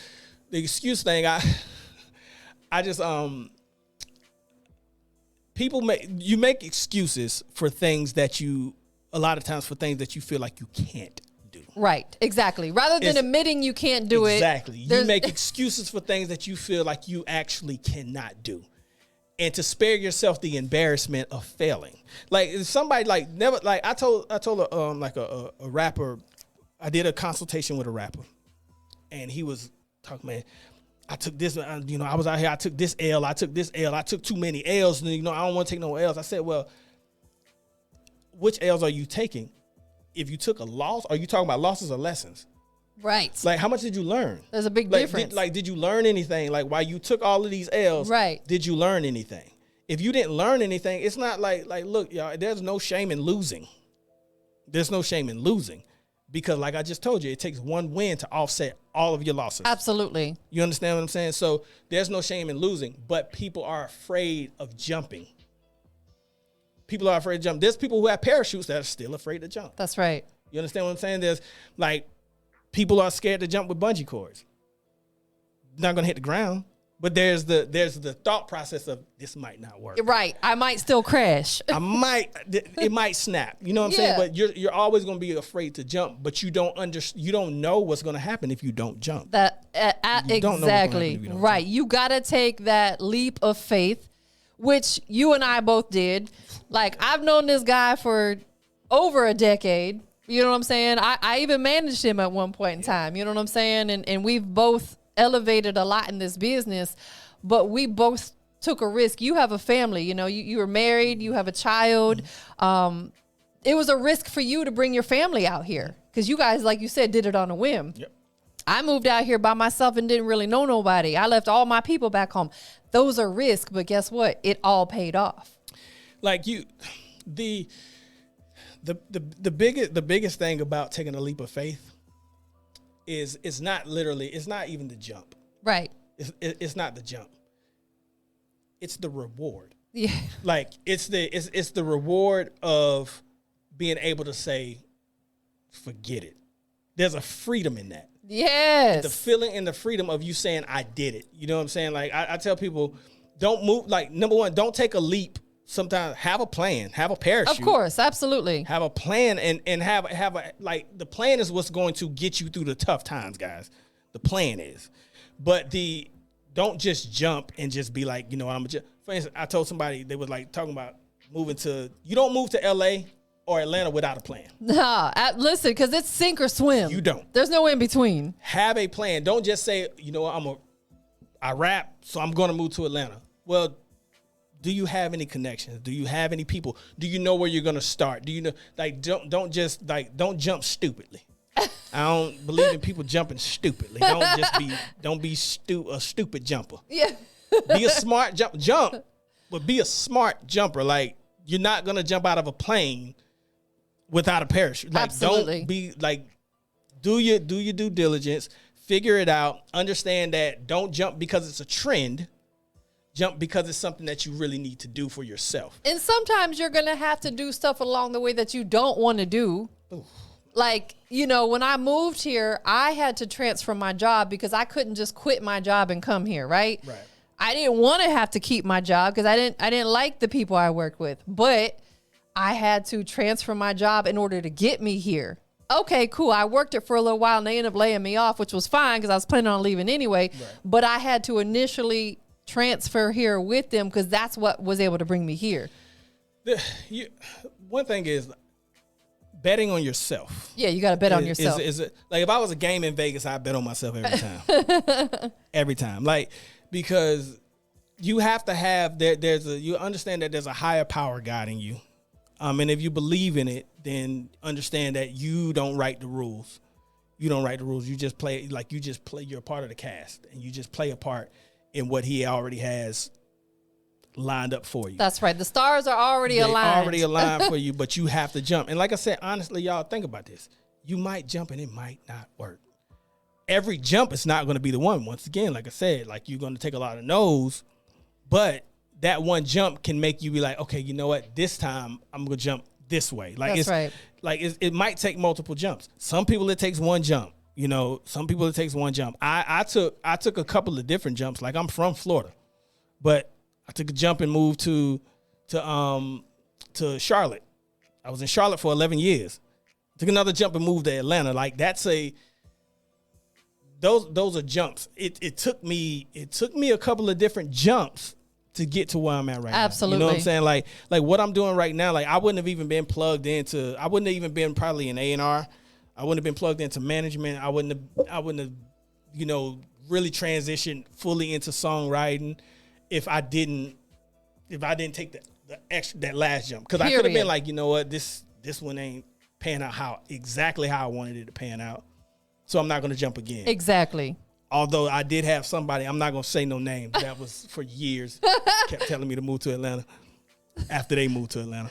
excuse thing, I just people make excuses for things that a lot of times for things that you feel like you can't do. Right. Exactly. Rather than admitting you can't do it. Exactly. You make excuses for things that you feel like you actually cannot do. And to spare yourself the embarrassment of failing. Like somebody like never like I told a rapper, I did a consultation with a rapper and he was talking, man, I took this, you know, I was out here, I took this L, I took too many L's, and you know, I don't want to take no L's. I said, well, which L's are you taking? If you took a loss, are you talking about losses or lessons? Right. Like, how much did you learn? There's a big difference. Did you learn anything? Like, while you took all of these L's, right, did you learn anything? If you didn't learn anything, it's not like, look, y'all, there's no shame in losing. There's no shame in losing. Because like I just told you, it takes one win to offset all of your losses. Absolutely. You understand what I'm saying? So there's no shame in losing, but people are afraid of jumping. People are afraid to jump. There's people who have parachutes that are still afraid to jump. That's right. You understand what I'm saying? There's like people are scared to jump with bungee cords. Not gonna hit the ground. But there's the thought process of this might not work. Right. I might still crash. it might snap. You know what I'm saying? But you're always going to be afraid to jump, but you don't know what's going to happen if you don't jump. Exactly. Right. You got to take that leap of faith, which you and I both did. Like, I've known this guy for over a decade. You know what I'm saying? I even managed him at one point in time. You know what I'm saying? And we've both elevated a lot in this business, but we both took a risk. You have a family, you know, you were married, you have a child. It was a risk for you to bring your family out here because you guys, like you said, did it on a whim. Yep. I moved out here by myself and didn't really know nobody. I left all my people back home. Those are risks, but guess what? It all paid off. Like the biggest thing about taking a leap of faith is it's not even the jump. Right. It's not the jump. It's the reward. Yeah. Like it's the reward of being able to say, forget it. There's a freedom in that. Yes. The feeling and the freedom of you saying, I did it. You know what I'm saying? Like I tell people, don't move. Like, number one, don't take a leap. Sometimes have a plan, have a parachute. Of course, absolutely. Have a plan and have a, like, the plan is what's going to get you through the tough times, guys. The plan is. But don't just jump and just be like, you know, for instance, I told somebody, they was like talking about you don't move to LA or Atlanta without a plan. Nah, listen, because it's sink or swim. You don't. There's no in between. Have a plan. Don't just say, you know what, I rap, so I'm going to move to Atlanta. Well, do you have any connections? Do you have any people? Do you know where you're going to start? Do you know, like, don't jump stupidly. I don't believe in people jumping stupidly. Don't be a stupid jumper. Yeah. Be a smart jump, but be a smart jumper. Like, you're not going to jump out of a plane without a parachute. Like, absolutely. Don't be like, do your due diligence, figure it out, understand that don't jump because it's a trend. Jump because it's something that you really need to do for yourself. And sometimes you're going to have to do stuff along the way that you don't want to do. Ooh. Like, you know, when I moved here, I had to transfer my job because I couldn't just quit my job and come here, right? Right. I didn't want to have to keep my job because I didn't like the people I worked with, but I had to transfer my job in order to get me here. Okay, cool. I worked it for a little while and they ended up laying me off, which was fine because I was planning on leaving anyway. Right. But I had to initially transfer here with them because that's what was able to bring me here. One thing is betting on yourself. Yeah, you got to bet on yourself. Is it like if I was a game in Vegas, I'd bet on myself every time. Every time. Like, because you have to have you understand that there's a higher power guiding you. And if you believe in it, then understand that you don't write the rules. You don't write the rules. You just play, you're a part of the cast and you just play a part in what he already has lined up for you. That's right. The stars are already aligned. Already aligned for you, but you have to jump. And like I said, honestly, y'all, think about this. You might jump and it might not work. Every jump is not going to be the one. Once again, like I said, like, you're going to take a lot of no's, but that one jump can make you be like, okay, you know what? This time I'm going to jump this way. Like, that's right. Like, it might take multiple jumps. Some people, it takes one jump. You know, some people, it takes one jump. I took a couple of different jumps. Like, I'm from Florida, but I took a jump and moved to Charlotte. I was in Charlotte for 11 years. Took another jump and moved to Atlanta. Like, those are jumps. It took me a couple of different jumps to get to where I'm at right Absolutely. now. You know what I'm saying? Like what I'm doing right now, like, I wouldn't have even been plugged into, I wouldn't have even been probably in A&R. I wouldn't have been plugged into management. I wouldn't have, you know, really transitioned fully into songwriting if I didn't take that last jump. Because I could have been like, you know what, this one ain't panning out exactly how I wanted it to pan out. So I'm not going to jump again. Exactly. Although I did have somebody, I'm not going to say no names, that was for years, kept telling me to move to Atlanta after they moved to Atlanta.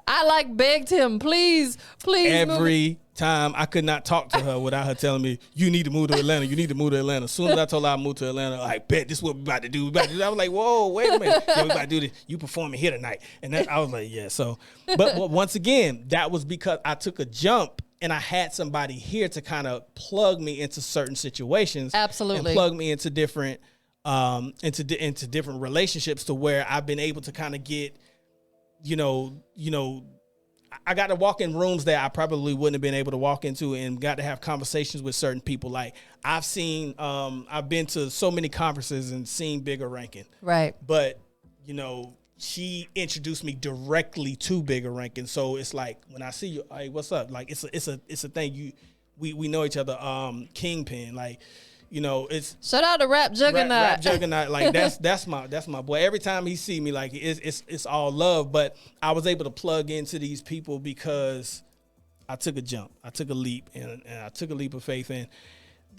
I begged him, please. Every time I could not talk to her without her telling me, you need to move to Atlanta. You need to move to Atlanta. As soon as I told her I moved to Atlanta, like, bet this is what we about to do. I was like, whoa, wait a minute. Yeah, we about to do this. You performing here tonight. And I was like, yeah. So, but once again, that was because I took a jump and I had somebody here to kind of plug me into certain situations. Absolutely. And plug me into different, into different relationships to where I've been able to kind of get, you know, I got to walk in rooms that I probably wouldn't have been able to walk into and got to have conversations with certain people. Like, I've been to so many conferences and seen bigger ranking. Right. But, you know, she introduced me directly to Bigger Rankin. So it's like when I see you, hey, what's up? Like it's a thing. We know each other. Kingpin, like, you know, it's shout out to Rap Juggernaut. Rap Juggernaut, like that's my boy. Every time he see me, like it's all love. But I was able to plug into these people because I took a jump, I took a leap, and I took a leap of faith. And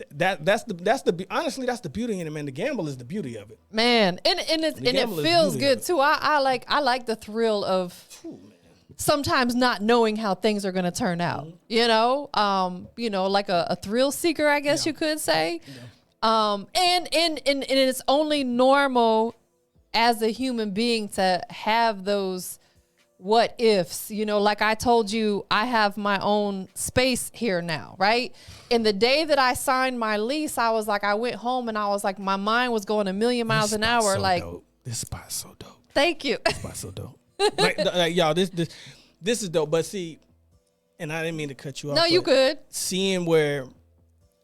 that's the honestly, that's the beauty in it, man. The gamble is the beauty of it, man. And it feels good too. I like the thrill of sometimes not knowing how things are going to turn out. You know, like a thrill seeker, I guess you could say. And it's only normal as a human being to have those what ifs, you know, like I told you, I have my own space here now, right? And the day that I signed my lease, I was like, I went home and I was like, my mind was going a million miles an hour. So like, dope. This spot's so dope. Thank you. This spot's so dope. like y'all, this is dope. But see, and I didn't mean to cut you off. No, you good. Seeing where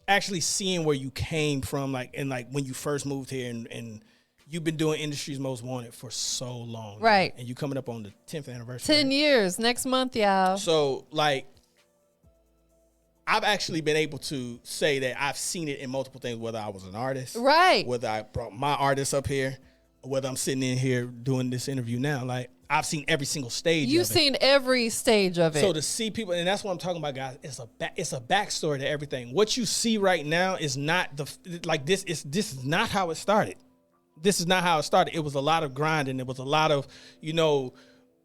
you came from, like, and like when you first moved here and you've been doing Industry's Most Wanted for so long. Right. And you coming up on the 10th anniversary. 10 years next month, y'all. So, like, I've actually been able to say that I've seen it in multiple things, whether I was an artist. Right. Whether I brought my artist up here, or whether I'm sitting in here doing this interview now. Like, I've seen every single stage You've of it. seen every stage of it. So to see people, and that's what I'm talking about, guys, it's a backstory to everything. What you see right now is not this is not how it started. This is not how it started. It was a lot of grinding. It was a lot of,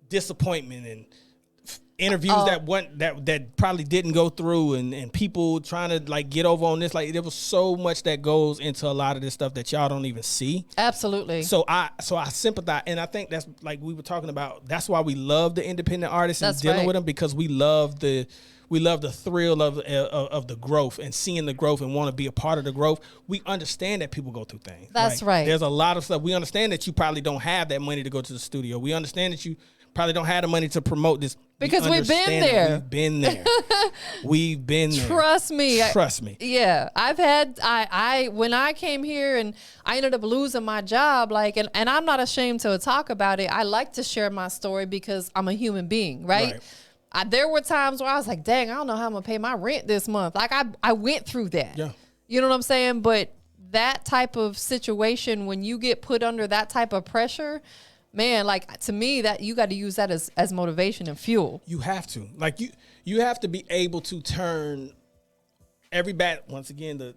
disappointment and interviews that probably didn't go through, and people trying to like get over on this. Like, there was so much that goes into a lot of this stuff that y'all don't even see. Absolutely. So I sympathize, and I think that's like we were talking about. That's why we love the independent artists and dealing with them, because we love the thrill of the growth and seeing the growth and want to be a part of the growth. We understand that people go through things. That's right. There's a lot of stuff. We understand that you probably don't have that money to go to the studio. We understand that you probably don't have the money to promote this. Because we've been there. We've been there. We've been there. Trust me. Trust me. Yeah. I've had, when I came here and I ended up losing my job, like, and I'm not ashamed to talk about it. I like to share my story because I'm a human being, right? There were times where I was like, dang, I don't know how I'm going to pay my rent this month. Like, I went through that. Yeah. You know what I'm saying? But that type of situation, when you get put under that type of pressure, man, like, to me, that you got to use that as motivation and fuel. You have to. Like, you have to be able to turn every once again, the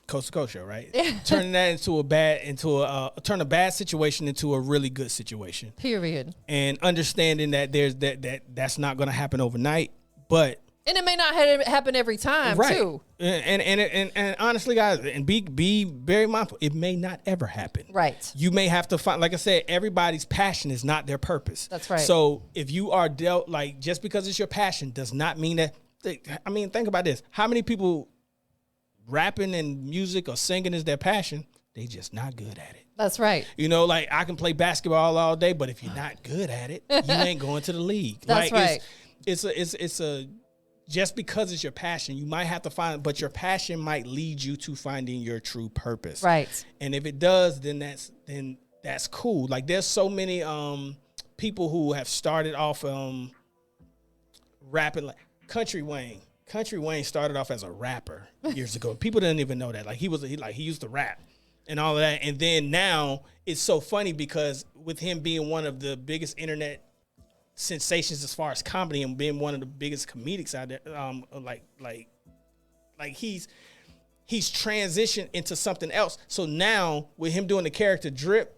Coast to Coast show, right? Turning that turn a bad situation into a really good situation. Period. And understanding that that's not going to happen overnight, but it may not happen every time, right. too. And honestly, guys, and be very mindful, it may not ever happen. Right. You may have to find, like I said, everybody's passion is not their purpose. That's right. So if you are dealt, like, just because it's your passion does not mean that. I mean, think about this: how many people rapping and music or singing is their passion, they just not good at it. That's right. Like, I can play basketball all day, but if you're not good at it, you ain't going to the league. That's like, right. It's just because it's your passion, you might have to find, but your passion might lead you to finding your true purpose. Right. And if it does, then that's cool. Like, there's so many people who have started off rapping, like Country Wayne. Country Wayne started off as a rapper years ago. People didn't even know that. Like, he used to rap and all of that. And then now it's so funny because with him being one of the biggest internet sensations as far as comedy and being one of the biggest comedics out there, like he's transitioned into something else. So now with him doing the character Drip,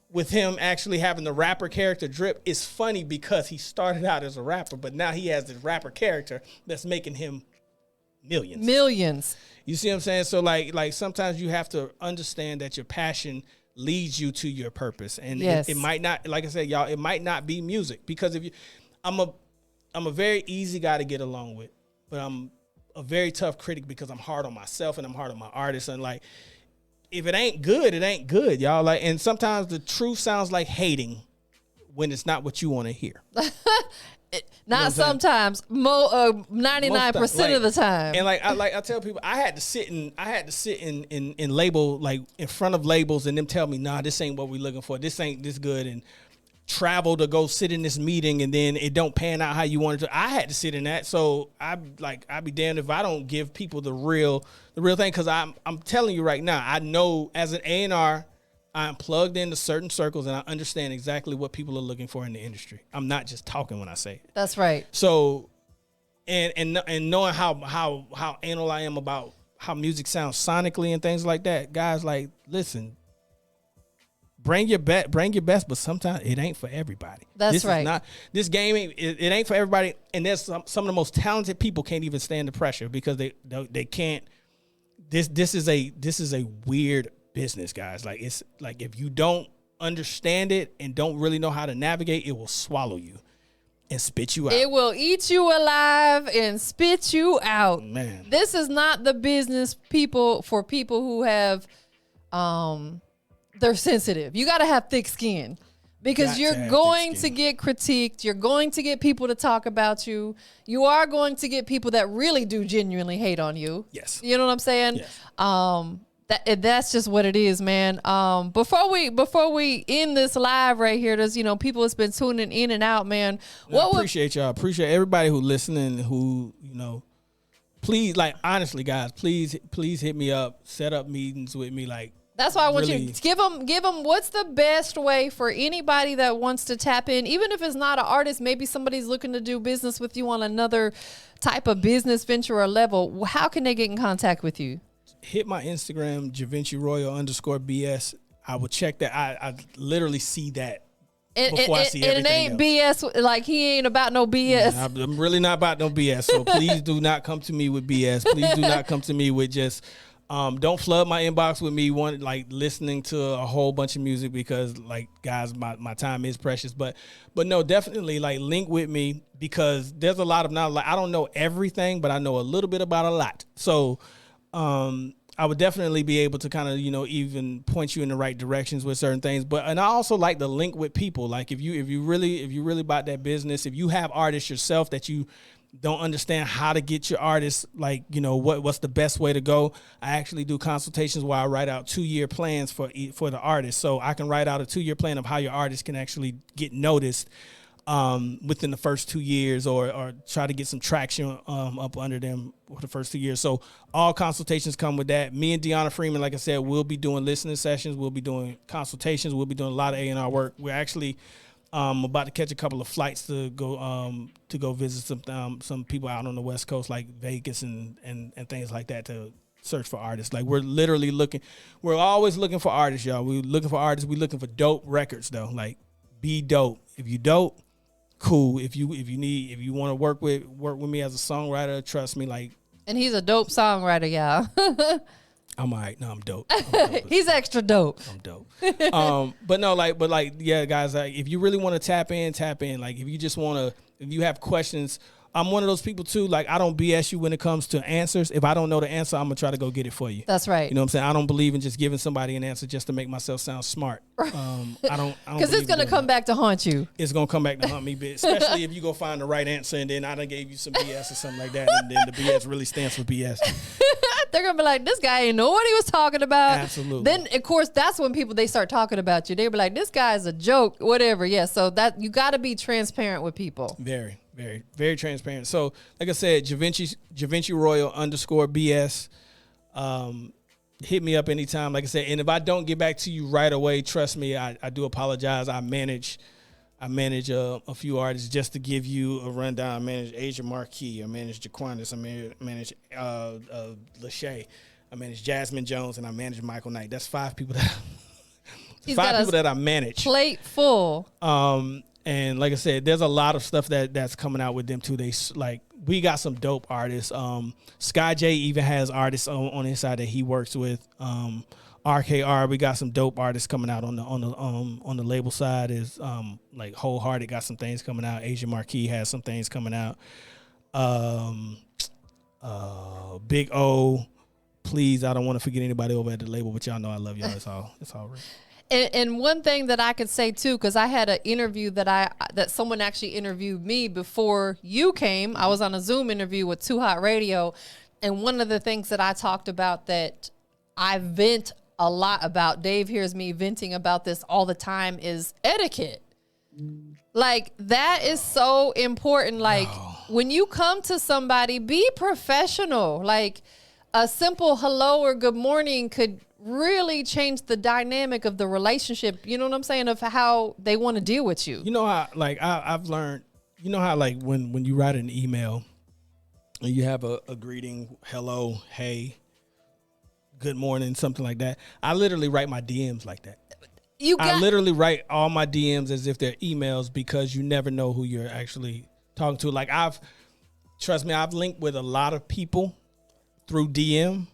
with him actually having the rapper character Drip, it's funny because he started out as a rapper, but now he has this rapper character that's making him millions. You see what I'm saying? So like sometimes you have to understand that your passion leads you to your purpose, and it might not, like I said, y'all, it might not be music, because I'm a very easy guy to get along with, but I'm a very tough critic because I'm hard on myself and I'm hard on my artists, and like, if it ain't good, it ain't good, y'all. Like, and sometimes the truth sounds like hating when it's not what you want to hear. Not sometimes, 99% of the time. And like I tell people, I had to sit in label, like in front of labels, and them tell me, nah, this ain't what we looking for. This ain't this good. And travel to go sit in this meeting and then it don't pan out how you wanted to. I had to sit in that. So I'd be damned if I don't give people the real thing. Cause I'm telling you right now, I know as an A&R, I'm plugged into certain circles and I understand exactly what people are looking for in the industry. I'm not just talking when I say it. That's right. So, and knowing how anal I am about how music sounds sonically and things like that, guys, like, listen, bring your best, but sometimes it ain't for everybody. That's right. This game it ain't for everybody, and there's some of the most talented people can't even stand the pressure because they can't. This is a weird business, guys. Like, it's like if you don't understand it and don't really know how to navigate, it will swallow you and spit you out. It will eat you alive and spit you out. Man, this is not the business for people who have they're sensitive. You got to have thick skin because you're going to get critiqued. You're going to get people to talk about you. You are going to get people that really do genuinely hate on you. Yes. You know what I'm saying? Yes. That's just what it is, man. Before we end this live right here, there's, people that's been tuning in and out, man. I appreciate y'all. Appreciate everybody who listening, who, please, like, honestly, guys, please hit me up, set up meetings with me. Like, that's why I want you to give them what's the best way for anybody that wants to tap in, even if it's not an artist, maybe somebody's looking to do business with you on another type of business venture or level. How can they get in contact with you? Hit my Instagram, Givenchy Royal _BS. I will check that. I literally see that before I see everything and it ain't else. BS, like he ain't about no BS. Nah, I'm really not about no BS. So please do not come to me with BS. Please do not come to me with just don't flood my inbox with me listening to a whole bunch of music because, like, guys, my time is precious. But no, definitely, like, link with me because there's a lot of knowledge. Like, I don't know everything, but I know a little bit about a lot. So I would definitely be able to kind of, even point you in the right directions with certain things. And I also like to link with people. Like, if you really about that business, if you have artists yourself that you don't understand how to get your artists, like, what's the best way to go, I actually do consultations where I write out 2-year plans for the artist. So I can write out a 2-year plan of how your artist can actually get noticed within the first 2 years or try to get some traction up under them for the first 2 years. So all consultations come with that. Me and Deanna Freeman, like I said, we'll be doing listening sessions. We'll be doing consultations. We'll be doing a lot of A&R work. We're actually about to catch a couple of flights to go visit some people out on the West Coast, like Vegas and things like that, to search for artists. Like, we're literally we're always looking for artists, y'all. We're looking for artists. We're looking for dope records, though. Like, be dope. If you dope, cool. If you want to work with me as a songwriter, trust me. Like, and he's a dope songwriter, y'all. I'm all right. No, I'm dope. He's extra dope. I'm dope. But yeah, guys, like, if you really want to tap in. Like, if you have questions, I'm one of those people too. Like, I don't BS you when it comes to answers. If I don't know the answer, I'm gonna try to go get it for you. That's right. You know what I'm saying? I don't believe in just giving somebody an answer just to make myself sound smart. I don't because it's gonna come back to haunt you. It's gonna come back to haunt me, especially if you go find the right answer and then I done gave you some BS or something like that, and then the BS really stands for BS. They're gonna be like, this guy ain't know what he was talking about. Absolutely. Then of course that's when they start talking about you. They be like, this guy's a joke, whatever. Yeah. So that you got to be transparent with people. Very, very, very transparent. So, like I said, Givenchy Royal _BS. Hit me up anytime. Like I said, and if I don't get back to you right away, trust me, I do apologize. I manage a few artists. Just to give you a rundown, I manage Asia Marquis, I manage Jaquandis, I manage Lachey, I manage Jasmine Jones, and I manage Michael Knight. That's 5 people that I manage. Plate full. And like I said, there's a lot of stuff that's coming out with them too. We got some dope artists. Sky J even has artists on his side that he works with. RKR, we got some dope artists coming out on the label side. Is like Wholehearted got some things coming out. Asia Marquis has some things coming out. Big O, please, I don't want to forget anybody over at the label, but y'all know I love y'all. It's all real. And one thing that I could say too, because I had an interview that someone actually interviewed me before you came. I was on a Zoom interview with Too Hot Radio, and one of the things that I talked about that I vent a lot about, Dave hears me venting about this all the time, is etiquette. Like, that is so important. Like, when you come to somebody, be professional. Like, a simple hello or good morning could really change the dynamic of the relationship. You know what I'm saying? Of how they want to deal with you. You know how, like, I've learned, you know how, like, when you write an email and you have a greeting, hello, hey, good morning, something like that. I literally write my DMs like that. I literally write all my DMs as if they're emails, because you never know who you're actually talking to. Like, trust me, I've linked with a lot of people through DM,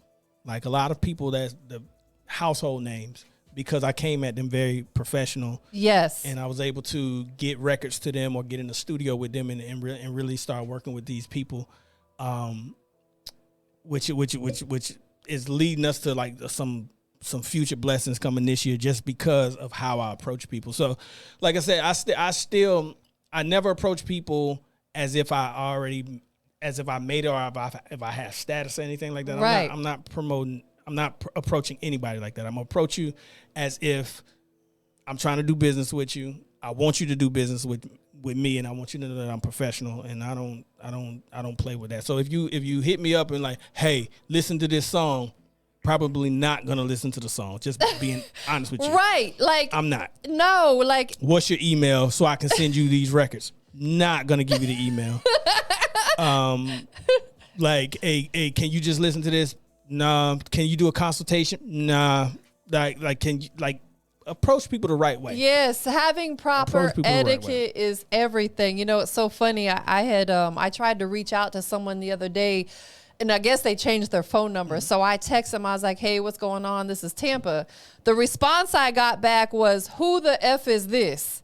like a lot of people that's the household names, because I came at them very professional. Yes. And I was able to get records to them or get in the studio with them and really start working with these people, which is leading us to like some future blessings coming this year, just because of how I approach people. So, like I said, I never approach people as if I made it, or if I have status or anything like that. Right. I'm not approaching anybody like that. I'm gonna approach you as if I'm trying to do business with you. I want you to do business with me, and I want you to know that I'm professional, and I don't play with that. So if you hit me up and like, hey, listen to this song, probably not gonna listen to the song. Just being honest with you. Right. Like, I'm not. No, like, what's your email so I can send you these records? Not gonna give you the email. Like, hey, can you just listen to this? Nah. Can you do a consultation? Nah. Like, can you approach people the right way? Yes, having proper etiquette is everything. You know, it's so funny. I tried to reach out to someone the other day, and I guess they changed their phone number. So I texted them. I was like, hey, what's going on? This is Tampa. The response I got back was, who the F is this?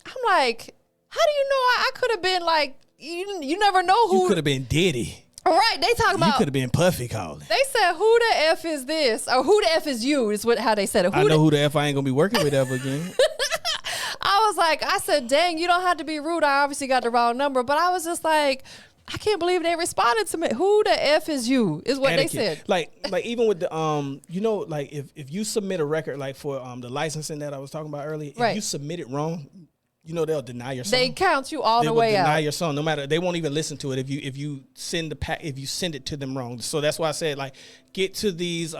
I'm like, how do you know? I could have been like, you never know who. You could have been Diddy. All right, they talking about. You could have been Puffy calling. They said, who the F is this? Or who the F is you, is how they said it. I know who the F I ain't going to be working with ever again. I said, dang, you don't have to be rude. I obviously got the wrong number. But I was just like, I can't believe they responded to me. Who the F is you, is what etiquette. They said. Like even with the, you know, like if you submit a record, like for the licensing that I was talking about earlier, if you submit it wrong, you know they'll deny your song. They count you all the way out. They will deny your song, no matter. They won't even listen to it if you send it to them wrong. So that's why I said, like, get to these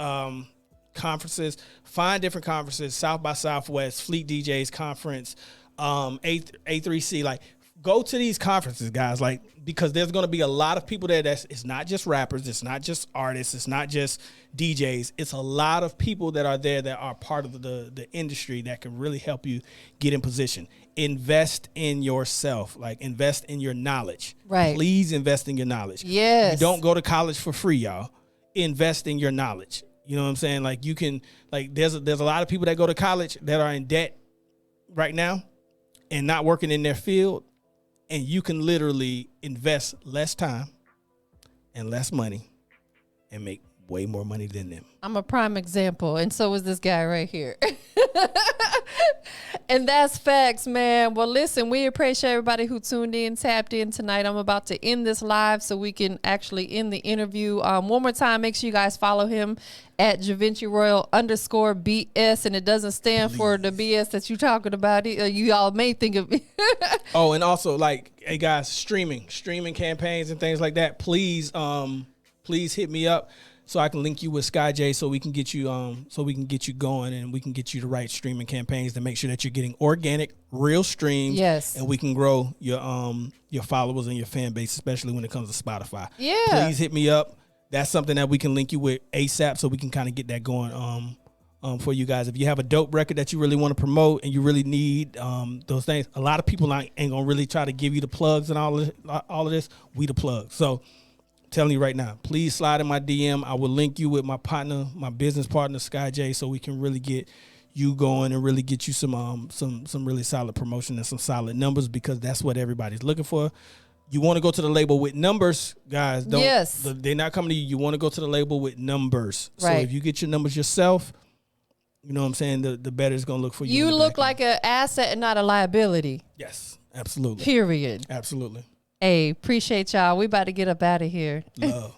conferences, find different conferences, South by Southwest, Fleet DJs Conference, A3C. Like, go to these conferences, guys. Like, because there's going to be a lot of people there. It's not just rappers, it's not just artists, it's not just DJs. It's a lot of people that are there that are part of the industry that can really help you get in position. Invest in yourself, like invest in your knowledge. Right. Please invest in your knowledge. Yes. You don't go to college for free, y'all. Invest in your knowledge. You know what I'm saying? Like, you can, like, there's a lot of people that go to college that are in debt right now and not working in their field. And you can literally invest less time and less money and make way more money than them. I'm a prime example, and so is this guy right here. And that's facts, man. Well, listen, we appreciate everybody who tuned in, tapped in tonight. I'm about to end this live so we can actually end the interview. One more time, make sure you guys follow him at Givenchy Royal _BS, and it doesn't stand for the BS that you're talking about. You all may think of it. Oh, and also, like, hey guys, streaming campaigns and things like that. Please hit me up so I can link you with Sky J, so we can get you going, and we can get you the right streaming campaigns to make sure that you're getting organic, real streams. Yes. And we can grow your followers and your fan base, especially when it comes to Spotify. Yeah. Please hit me up. That's something that we can link you with ASAP, so we can kind of get that going for you guys. If you have a dope record that you really want to promote and you really need those things, a lot of people ain't gonna really try to give you the plugs and all of this. We the plug. So I'm telling you right now, please slide in my DM. I will link you with my partner, my business partner, Sky J, so we can really get you going and really get you some really solid promotion and some solid numbers, because that's what everybody's looking for. You want to go to the label with numbers, guys. They're not coming to you. You want to go to the label with numbers. Right. So if you get your numbers yourself, you know what I'm saying, the better it's going to look for you. You look like an asset and not a liability. Yes, absolutely. Period. Absolutely. Hey, appreciate y'all. We about to get up out of here. Love.